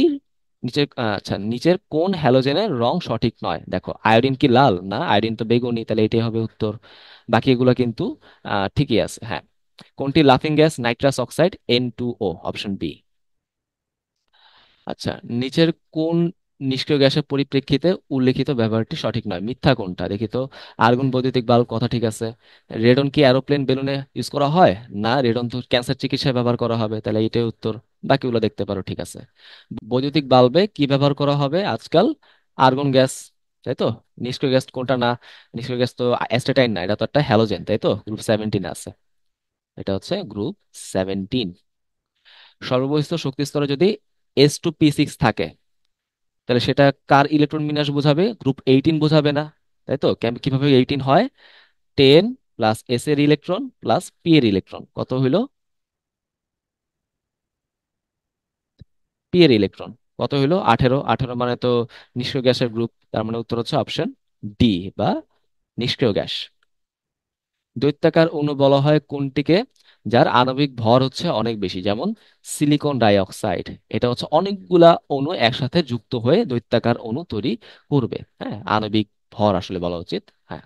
আচ্ছা, নিচের কোন হ্যালোজেনের রং সঠিক নয়? দেখো, আয়োডিন কি লাল? না, আয়োডিন তো বেগুনি, তাহলে এটাই হবে উত্তর। বাকি এগুলো কিন্তু ঠিকই আছে। হ্যাঁ, কোনটি লাফিং gas? Nitrous oxide, N2O, option B. আচ্ছা, নিচের কোন নিষ্ক্রিয় গ্যাসের পরিপ্রেক্ষিতে উল্লেখিত ব্যবহারটি সঠিক নয়? মিথ্যা কোনটা দেখি তো। আর্গন বৈদ্যুতিক বাল্ব, কথা ঠিক আছে। রেডন কি এরোপ্লেন বেলুনে ইউজ করা হয়? না, রেডন তো ক্যান্সার চিকিৎসায় ব্যবহার করা হবে, তাহলে এটাই উত্তর। বাকিগুলো দেখতে পারো, ঠিক আছে। বৈদ্যুতিক বাল্বে কি ব্যবহার করা হবে আজকাল? আর্গন গ্যাস, তাই তো। নিষ্ক্রিয় গ্যাস কোনটা? না, নিষ্ক্রিয় গ্যাস তো অ্যাস্টেটাইন না, এটা তো একটা হ্যালোজেন, তাই তো, গ্রুপ 17 আছে। এটা হচ্ছে গ্রুপ 17। সর্ববহিস্থ শক্তি স্তরে যদি S2P6 থাকে, তাহলে সেটা কার ইলেকট্রন বিন্যাস বোঝাবে? গ্রুপ 18 বোঝাবে না, তাই তো? কিভাবে 18 হয়? 10 + S এর ইলেকট্রন + P এর ইলেকট্রন, কত হইলো? P এর ইলেকট্রন কত হইলো? 18। 18 মানে তো নিষ্ক্রিয় গ্যাসের গ্রুপ, তার মানে উত্তর হচ্ছে অপশন ডি বা নিষ্ক্রিয় গ্যাস। দৈত্যাকার অণু বলা হয় কোনটিকে? যার আণবিক ভর হচ্ছে অনেক বেশি, যেমন সিলিকন ডাই অক্সাইড। এটা হচ্ছে অনেকগুলা অণু একসাথে যুক্ত হয়ে দৈত্যাকার অণু তৈরি করবে। হ্যাঁ, আণবিক ভর আসলে বলা উচিত। হ্যাঁ।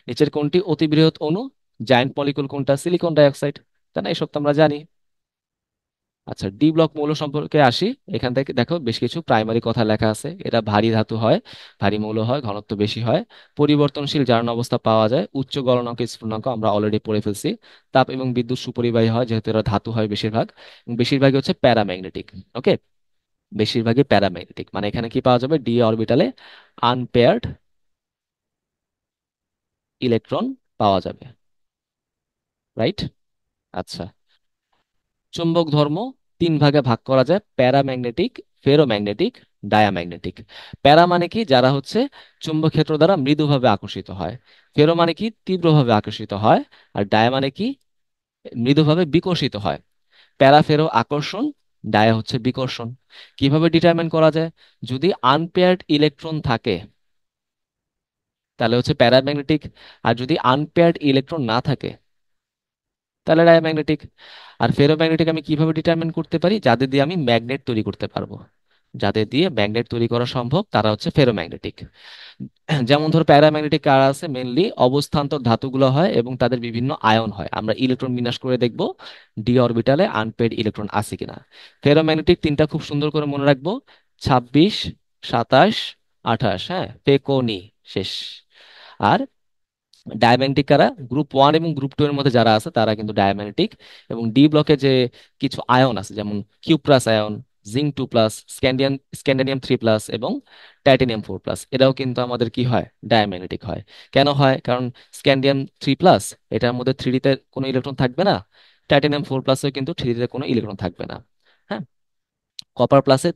নিচের কোনটি অতি বৃহৎ অণু? জায়ান্ট মলিকুল কোনটা? Silicon die oxide. তাই না? এসব তো আমরা জানি। আচ্ছা, ডি ব্লক মৌল সম্পর্কে আসি। এখান থেকে দেখো বেশ কিছু প্রাইমারি কথা লেখা আছে। এটা ভারী ধাতু হয়, ভারী মৌল হয়, ঘনত্ব বেশি হয়, পরিবর্তনশীল জারণ অবস্থা পাওয়া যায়, উচ্চ গলনাঙ্ক স্ফুটনাঙ্ক আমরা অলরেডি পড়ে ফেলছি, তাপ এবং বিদ্যুৎ সুপরিবাহী হয় যেহেতু এরা ধাতু হয় বেশিরভাগ, এবং বেশিরভাগই হচ্ছে প্যারাম্যাগনেটিক। ওকে, বেশিরভাগই প্যারাম্যাগনেটিক, মানে এখানে কি পাওয়া যাবে? ডি অরবিটালে আনপেয়ার্ড ইলেকট্রন পাওয়া যাবে। রাইট। আচ্ছা, চুম্বক ধর্ম তিন ভাগে ভাগ করা যায়: প্যারাম্যাগনেটিক, ফেরোম্যাগনেটিক, ডায়াম্যাগনেটিক। প্যারা মানে কি? যারা হচ্ছে চুম্বক ক্ষেত্র দ্বারা মৃদুভাবে আকর্ষিত হয়। ফেরো মানে কি? তীব্রভাবে আকর্ষিত হয়। আর ডায়া মানে কি? মৃদুভাবে বিকর্ষিত হয়। প্যারা ফেরো আকর্ষণ, ডায়া হচ্ছে বিকর্ষণ। কিভাবে ডিটারমাইন করা যায়? যদি আনপেয়ার্ড ইলেকট্রন থাকে তাহলে হচ্ছে প্যারাম্যাগনেটিক, আর যদি আনপেয়ার্ড ইলেকট্রন না থাকে তাহলে ডায়াম্যাগনেটিক। আর ফেরোম্যাগনেটিক আমি কিভাবে ডিটারমিন করতে পারি? যাদের দিয়ে আমি ম্যাগনেট তৈরি করতে পারবো, যাদের দিয়ে ম্যাগনেট তৈরি করা সম্ভব তারা হচ্ছে ফেরোম্যাগনেটিক। যেমন ধরো প্যারাম্যাগনেটিক কারা আছে? মেনলি অবস্থান্তর ধাতুগুলো হয় এবং তাদের বিভিন্ন আয়ন হয়। আমরা ইলেকট্রন বিন্যাস করে দেখব ডি অরবিটালে আনপেড ইলেকট্রন আছে কিনা। ফেরোম্যাগনেটিক তিনটা খুব সুন্দর করে মনে রাখবো: 26, 27, 28। হ্যাঁ, ফেকোনি শেষ। আর ডায়াম্যাগনেটিক কারা? গ্রুপ ওয়ান এবং গ্রুপ টু এর মধ্যে যারা আছে তারা কিন্তু ডায়াম্যাগনেটিক। এবং ডি ব্লকে যে কিছু আয়ন আছে যেমন কিউপ্রাস আয়ন, জিঙ্ক 2+, স্ক্যান্ডিয়াম 3+, এবং টাইটানিয়াম 4+, এরাও কিন্তু আমাদের কি হয়? ডায়াম্যাগনেটিক হয়। কেন হয়? কারণ স্ক্যান্ডিয়াম 3+, এটার মধ্যে থ্রিডিতে কোনো ইলেকট্রন থাকবে না, টাইটানিয়াম 4+এও কিন্তু থ্রিডিতে কোনো ইলেকট্রন থাকবে না। হ্যাঁ, কপার প্লাসে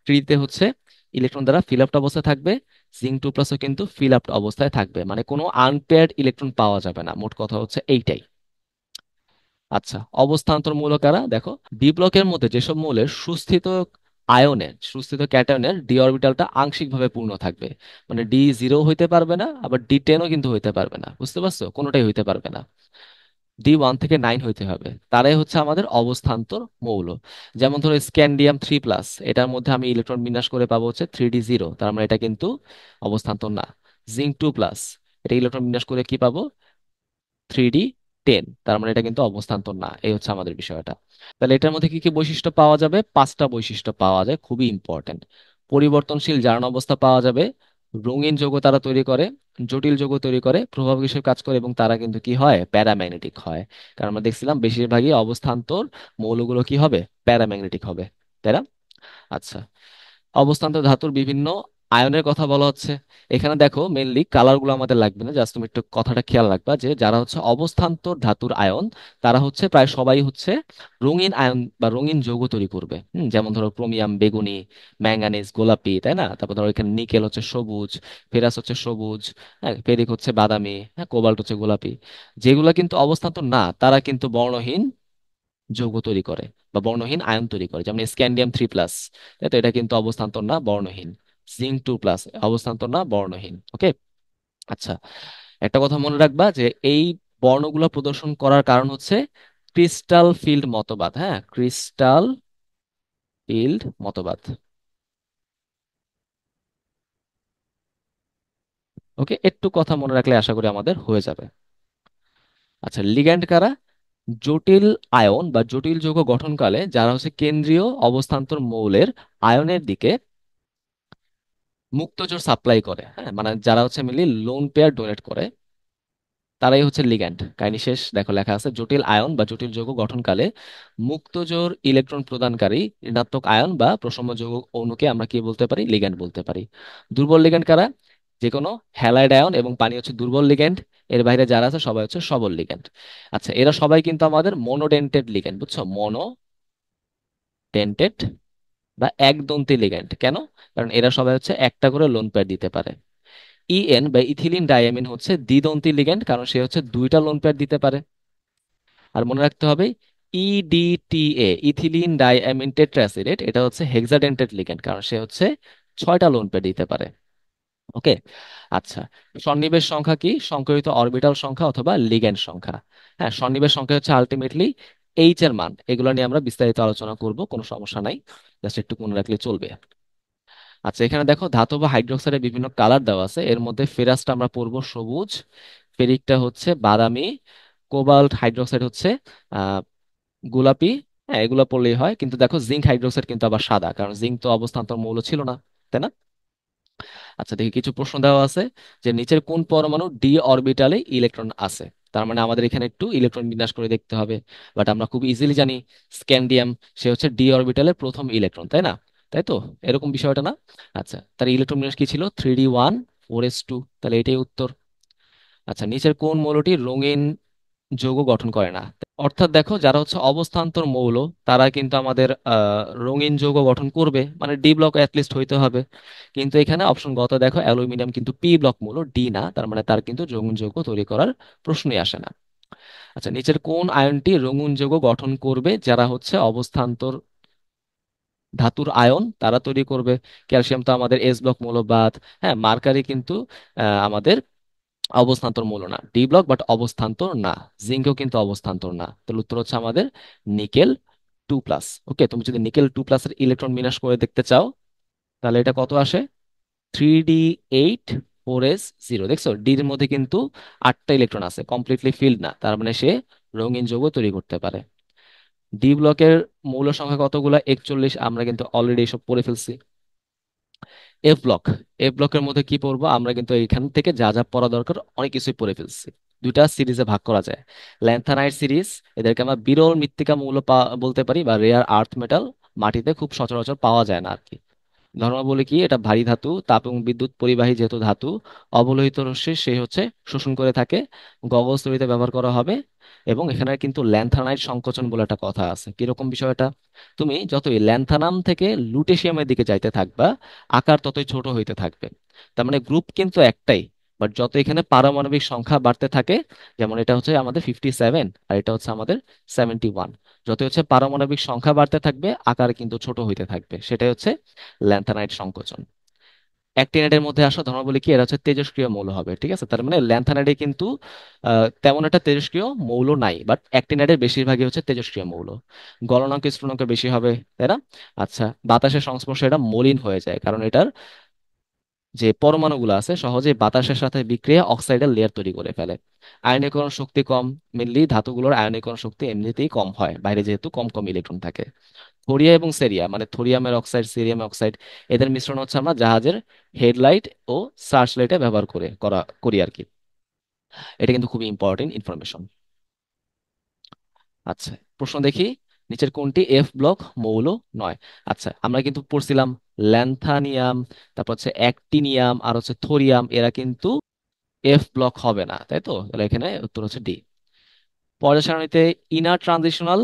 থ্রিতে হচ্ছে ইলেকট্রন দ্বারা ফিল আপ অবস্থায় থাকবে, জিঙ্ক 2+ও কিন্তু ফিল আপ অবস্থায় থাকবে, মানে কোনো আনপেয়ার্ড ইলেকট্রন পাওয়া যাবে না। মোট কথা হচ্ছে এইটাই। আচ্ছা, অবস্থান্তর মৌল কারা? দেখো, ডি ব্লকের মধ্যে যেসব মৌলের সুস্থিত আয়নের, সুস্থিত ক্যাটায়নের ডি অরবিটালটা আংশিকভাবে পূর্ণ থাকবে, মানে D0 হইতে পারবে না, আবার D10ও কিন্তু হইতে পারবে না। বুঝতে পারছো? কোনোটাই হইতে পারবে না। D1 থেকে 9 হইতে হবে, তারাই হচ্ছে আমাদের অবস্থান্তর মৌল। যেমন ধরো স্ক্যান্ডিয়াম 3+, এটার মধ্যে আমি ইলেকট্রন বিন্যাস করে পাবো হচ্ছে 3D0, তার মানে এটা কিন্তু অবস্থান্তর না। জিঙ্ক 2+, এটা ইলেকট্রন বিন্যাস করে কি পাবো? 3D10, তার মানে এটা কিন্তু অবস্থান্তর না। এই হচ্ছে আমাদের বিষয়টা। তাহলে এটার মধ্যে কি কি বৈশিষ্ট্য পাওয়া যাবে? পাঁচটা বৈশিষ্ট্য পাওয়া যায়, খুবই ইম্পর্টেন্ট। পরিবর্তনশীল জারণ অবস্থা পাওয়া যাবে, রঙিন যৌগ তারা তৈরি করে, জটিল যৌগ তৈরি করে, প্রভাবক হিসেবে কাজ করে, এবং তারা কিন্তু কি হয়? প্যারাম্যাগনেটিক হয়। কারণ আমরা দেখছিলাম বেশিরভাগই অবস্থান্তর মৌলগুলো কি হবে? প্যারাম্যাগনেটিক হবে, তাই না? আচ্ছা, অবস্থান্তর ধাতুর বিভিন্ন আয়নের কথা বলা হচ্ছে। এখানে দেখো মেনলি কালার গুলো আমাদের লাগবে না, জাস্ট তুমি একটু কথাটা খেয়াল রাখবা যে যারা হচ্ছে অবস্থান্তর ধাতুর আয়ন তারা হচ্ছে প্রায় সবাই হচ্ছে রঙিন আয়ন বা রঙিন যৌগ তৈরি করবে। যেমন ধরো ক্রোমিয়াম বেগুনি, ম্যাঙ্গানিজ গোলাপি, তাই না? তারপর ধরো এখানে নিকেল হচ্ছে সবুজ, ফেরাস হচ্ছে সবুজ, হ্যাঁ, ফেরিক হচ্ছে বাদামি, হ্যাঁ, কোবাল্ট হচ্ছে গোলাপি। যেগুলো কিন্তু অবস্থান্তর না তারা কিন্তু বর্ণহীন যৌগ তৈরি করে বা বর্ণহীন আয়ন তৈরি করে। যেমন স্ক্যান্ডিয়াম 3+, তাই তো, এটা কিন্তু অবস্থান্তর না, বর্ণহীন। জিঙ্ক 2+, অবস্থান্তর না, বর্ণহীন। ওকে। আচ্ছা, একটা কথা মনে রাখবা যে এই বর্ণগুলো প্রদর্শন করার কারণ হচ্ছে ক্রিস্টাল ফিল্ড মতবাদ। হ্যাঁ, ক্রিস্টাল ফিল্ড মতবাদ। ওকে, একটু কথা মনে রাখলে আশা করি আমাদের হয়ে যাবে। আচ্ছা, লিগ্যান্ড কারা? জটিল আয়ন বা জটিল যৌগ গঠনকালে যারা হচ্ছে কেন্দ্রীয় অবস্থান্তর মৌলের আয়নের দিকে মুক্তজোর সাপ্লাই করে। হ্যাঁ, মানে যারা হচ্ছে মিলি লোন পেয়ার ডোনেট করে, তারাই হচ্ছে লিগ্যান্ড। কাহিনী শেষ। দেখো লেখা আছে জটিল আয়ন বা জটিল যৌগ গঠনকালে মুক্তজোর ইলেকট্রন প্রদানকারী ঋণাত্মক আয়ন বা প্রশম্য যৌগ অণুকে আমরা কি বলতে পারি? লিগ্যান্ড বলতে পারি। দুর্বল লিগ্যান্ড কারা? যে কোনো হ্যালাইড আয়ন এবং পানি হচ্ছে দুর্বল লিগ্যান্ড, এর বাইরে যারা আছে সবাই হচ্ছে সবল লিগ্যান্ড। আচ্ছা, এরা সবাই কিন্তু আমাদের মনোডেন্টেড লিগ্যান্ড, বুঝছো? মনোডেন্টেড বা একদন্তি লিগ্যান্ড। কেন? কারণ এরা সবাই হচ্ছে একটা করে লোন পেয়ার দিতে পারে। বা ইথিলিন ডায়ামিন হচ্ছে দ্বিদন্তী লিগ্যান্ড, কারণ সে হচ্ছে দুইটা লোন পেয়ার দিতে পারে। আর মনে রাখতে হবে ইথিলিন ডায়ামিন টেট্রাসিলেট, এটা হচ্ছে হেক্সাডেন্টেড লিগ্যান্ড, কারণ সে হচ্ছে 6টা লোন পেয়ার দিতে পারে। ওকে। আচ্ছা, সন্নিবেশ সংখ্যা কি? সংকরিত অরবিটাল সংখ্যা অথবা লিগ্যান্ড সংখ্যা। হ্যাঁ, সন্নিবেশ সংখ্যা হচ্ছে আলটিমেটলি এইচ এর মান। এগুলো নিয়ে আমরা বিস্তারিত আলোচনা করব, কোনো সমস্যা নাই, জাস্ট একটু মনে রাখলে চলবে। আচ্ছা, এখানে দেখো ধাতব হাইড্রোক্সাইডের বিভিন্ন কালার দেওয়া আছে। এর মধ্যে ফেরাসটা আমরা পড়বো সবুজ, ফেরিকটা হচ্ছে বাদামি, কোবাল্ট হাইড্রোক্সাইড হচ্ছে আহ গোলাপি। হ্যাঁ, এগুলো পড়লেই হয়, কিন্তু দেখো জিঙ্ক হাইড্রোক্সাইড কিন্তু আবার সাদা, কারণ জিঙ্ক তো অবস্থান্তর মৌল ছিল না, তাই না? আচ্ছা, দেখি কিছু প্রশ্ন দেওয়া আছে যে নিচের কোন পরমাণু ডি অরবিটালে ইলেকট্রন আছে। তার মানে আমাদের এখানে একটু ইলেকট্রন বিন্যাস করে দেখতে হবে। বাট আমরা খুব ইজিলি জানি স্ক্যান্ডিয়াম, সে হচ্ছে ডি অরবিটালের প্রথম ইলেকট্রন, তাই না? তাই তো, এরকম বিষয়টা না? আচ্ছা, তার ইলেকট্রন বিন্যাস কি ছিল? 3d1 4s2, তাহলে এটাই উত্তর। আচ্ছা, নিচের কোন মৌলটি রঙিন যৌগ গঠন করে না? অর্থাৎ দেখো, যারা হচ্ছে অবস্থান্তর মৌল, তারা কিন্তু আমাদের রঙিন যৌগ গঠন করবে, মানে ডি ব্লক অ্যাটলিস্ট হইতে হবে। কিন্তু এখানে অপশন গত দেখো, অ্যালুমিনিয়াম কিন্তু পি ব্লক মৌল, ডি না, তার মানে তার কিন্তু রঙিন যৌগ তৈরি করার প্রশ্নই আসে না। আচ্ছা, নিচের কোন আয়নটি রঙিন যৌগ গঠন করবে? যারা হচ্ছে অবস্থান্তর ধাতুর আয়ন তারা তৈরি করবে। ক্যালসিয়াম তো আমাদের এস ব্লক মৌল বাদ। হ্যাঁ, মার্কারি কিন্তু আমাদের অবস্থান্তর মৌল না, ডি ব্লক বাট অবস্থান্তর না। জিঙ্কও কিন্তু অবস্থান্তর না, তাহলে উত্তর হচ্ছে আমাদের নিকেল 2+। ওকে, তুমি যদি নিকেল 2+-এর ইলেকট্রন বিন্যাস করে দেখতে চাও, তাহলে এটা কত আসে? 3d8 4s0। দেখছো, ডির মধ্যে কিন্তু 8টা ইলেকট্রন আছে, কমপ্লিটলি ফিল্ড না, তার মানে সে রঙিন যৌগ তৈরি করতে পারে। ডি ব্লকের মৌল সংখ্যা কতগুলা? 41। আমরা কিন্তু অলরেডি এসব পড়ে ফেলছি। এফ ব্লক, এফ ব্লকের মধ্যে কি পড়বো? আমরা কিন্তু এখান থেকে যা যা পড়া দরকার অনেক কিছুই পড়ে ফেলছি। দুইটা সিরিজে ভাগ করা যায়, ল্যান্থানাইট সিরিজ। এদেরকে আমরা বিরল মৃত্তিকা মৌল বলতে পারি, বা রেয়ার আর্থ মেটাল। মাটিতে খুব সচরাচর পাওয়া যায় না আর কি। ধর্মাবলী কি? এটা ভারী ধাতু, তাপ এবং বিদ্যুৎ পরিবাহী যেহেতু ধাতু, অবলোহিত রশ্মি সে হচ্ছে শোষণ করে থাকে। গগলস তৈরিতে ব্যবহার করা হবে। এবং এখানে কিন্তু ল্যান্থানাইট সংকোচন বলে একটা কথা আছে। কিরকম বিষয়টা? তুমি যতই ল্যান্থানাম থেকে লুটেশিয়ামের দিকে যাইতে থাকবা, আকার ততই ছোট হইতে থাকবে। তার মানে গ্রুপ কিন্তু একটাই, বাট যত এখানে পারমাণবিক সংখ্যা বাড়তে থাকে, যেমন এটা হচ্ছে আমাদের 57 আর এটা হচ্ছে আমাদের 71, যত হচ্ছে পারমাণবিক সংখ্যা বাড়তে থাকবে আকার কিন্তু ছোট হইতে থাকবে, সেটাই হচ্ছে ল্যান্থানাইট সংকোচন। অ্যাক্টিনাইডের মধ্যে আসা ধর্মাবলী কি? এরা হচ্ছে তেজস্ক্রিয় মৌল হবে, ঠিক আছে? তার মানে ল্যান্থানাইডে কিন্তু তেমন একটা তেজস্ক্রিয় মৌল নাই, বাট অ্যাক্টিনাইডের বেশিরভাগই হচ্ছে তেজস্ক্রিয় মৌল। গলনাঙ্ক স্ফুটনাঙ্ক বেশি হবে, তাই না? আচ্ছা, বাতাসের সংস্পর্শে এটা মলিন হয়ে যায়, কারণ এটার যে পরমাণুগুলো আছে সহজে বাতাসের সাথে বিক্রিয়া অক্সাইডের লেয়ার তৈরি করে ফেলে। আয়নীকরণ শক্তি কম, মেনলি ধাতুগুলোর আয়নীকরণ শক্তি এমনিতেই কম হয়, বাইরে যেহেতু কম কম ইলেকট্রন থাকে। থোরিয়া এবং সেরিয়া, মানে থোরিয়ামের অক্সাইড সিরিয়াম অক্সাইড, এদের মিশ্রণ হচ্ছে আমরা জাহাজের হেডলাইট ও সার্চ লাইটে ব্যবহার করি আর কি। এটা কিন্তু খুবই ইম্পর্টেন্ট ইনফরমেশন। আচ্ছা, প্রশ্ন দেখি, নিচের কোনটি এফ ব্লক মৌল নয়? আচ্ছা, আমরা কিন্তু পড়ছিলাম ল্যান্থানিয়াম, তারপর হচ্ছে অ্যাক্টিনিয়াম আর হচ্ছে থোরিয়াম, এরা কিন্তু এফ ব্লক হবে না, তাই তো? তাহলে এখানে উত্তর হচ্ছে ডি। পর্যায় সারণীতে ইনার ট্রানজিশনাল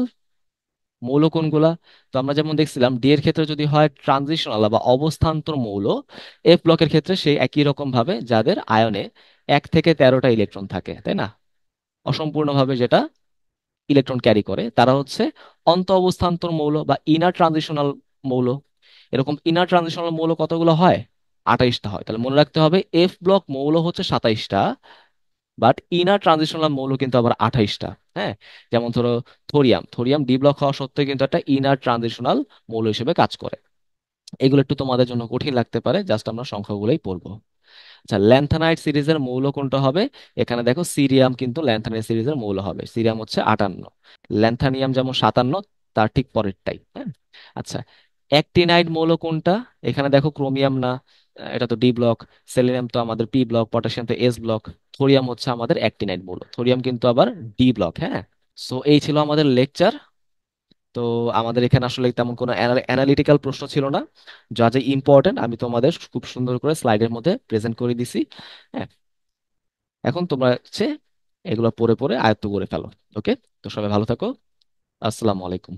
মৌল কোনগুলা? তো আমরা যেমন দেখছিলাম, ডি এর ক্ষেত্রে যদি হয় ট্রানজিশনাল বা অবস্থান্তর মৌল, এফ ব্লকের ক্ষেত্রে সেই একই রকম ভাবে যাদের আয়নে 1 থেকে 13টা ইলেকট্রন থাকে, তাই না? অসম্পূর্ণভাবে যেটা ইলেকট্রন ক্যারি করে, তারা হচ্ছে অন্ত অবস্থান্তর মৌল বা ইনার ট্রানজিশনাল মৌল। এরকম ইনার ট্রানজিশনাল মৌল কতগুলো হয়? 28টা হয়। তাহলে মনে রাখতে হবে এফ ব্লক মৌল হচ্ছে 27টা, বাট ইনার ট্রানজিশনাল মৌল কিন্তু আবার 28টা। হ্যাঁ, যেমন ধরো থোরিয়াম, থোরিয়াম ডি ব্লক হওয়া সত্ত্বেও কিন্তু একটা ইনার ট্রানজিশনাল মৌল হিসেবে কাজ করে। এগুলো একটু তোমাদের জন্য কঠিন লাগতে পারে, জাস্ট আমরা সংখ্যাগুলোই পড়বো। আচ্ছা, ল্যান্থানাইট সিরিজের মৌল কোনটা হবে? এখানে দেখো সিরিয়াম কিন্তু ল্যান্থানাইট সিরিজের মৌল হবে, সিরিয়াম হচ্ছে 58, ল্যান্থানিয়াম যেমন 57, তার ঠিক পরেরটাই। হ্যাঁ। আচ্ছা, অ্যাক্টিনাইড মৌল কোনটা? এখানে দেখো ক্রোমিয়াম না, এটা তো ডি ব্লক। সেলেনিয়াম তো আমাদের পি ব্লক, পটাশিয়াম তো এস ব্লক। থোরিয়াম হচ্ছে আমাদের অ্যাক্টিনাইড মৌল, থোরিয়াম কিন্তু আবার ডি ব্লক। হ্যাঁ। সো এই ছিল আমাদের লেকচার। তো আমাদের এখানে আসলে তেমন কোনো অ্যানালিটিক্যাল প্রশ্ন ছিল না, যা যা ইম্পর্টেন্ট আমি তোমাদের খুব সুন্দর করে স্লাইডের মধ্যে প্রেজেন্ট করে দিছি। হ্যাঁ, এখন তোমরা হচ্ছে এগুলো পড়ে পড়ে আয়ত্ত করে ফেলো। ওকে, তো সবাই ভালো থাকো। আসসালামু আলাইকুম।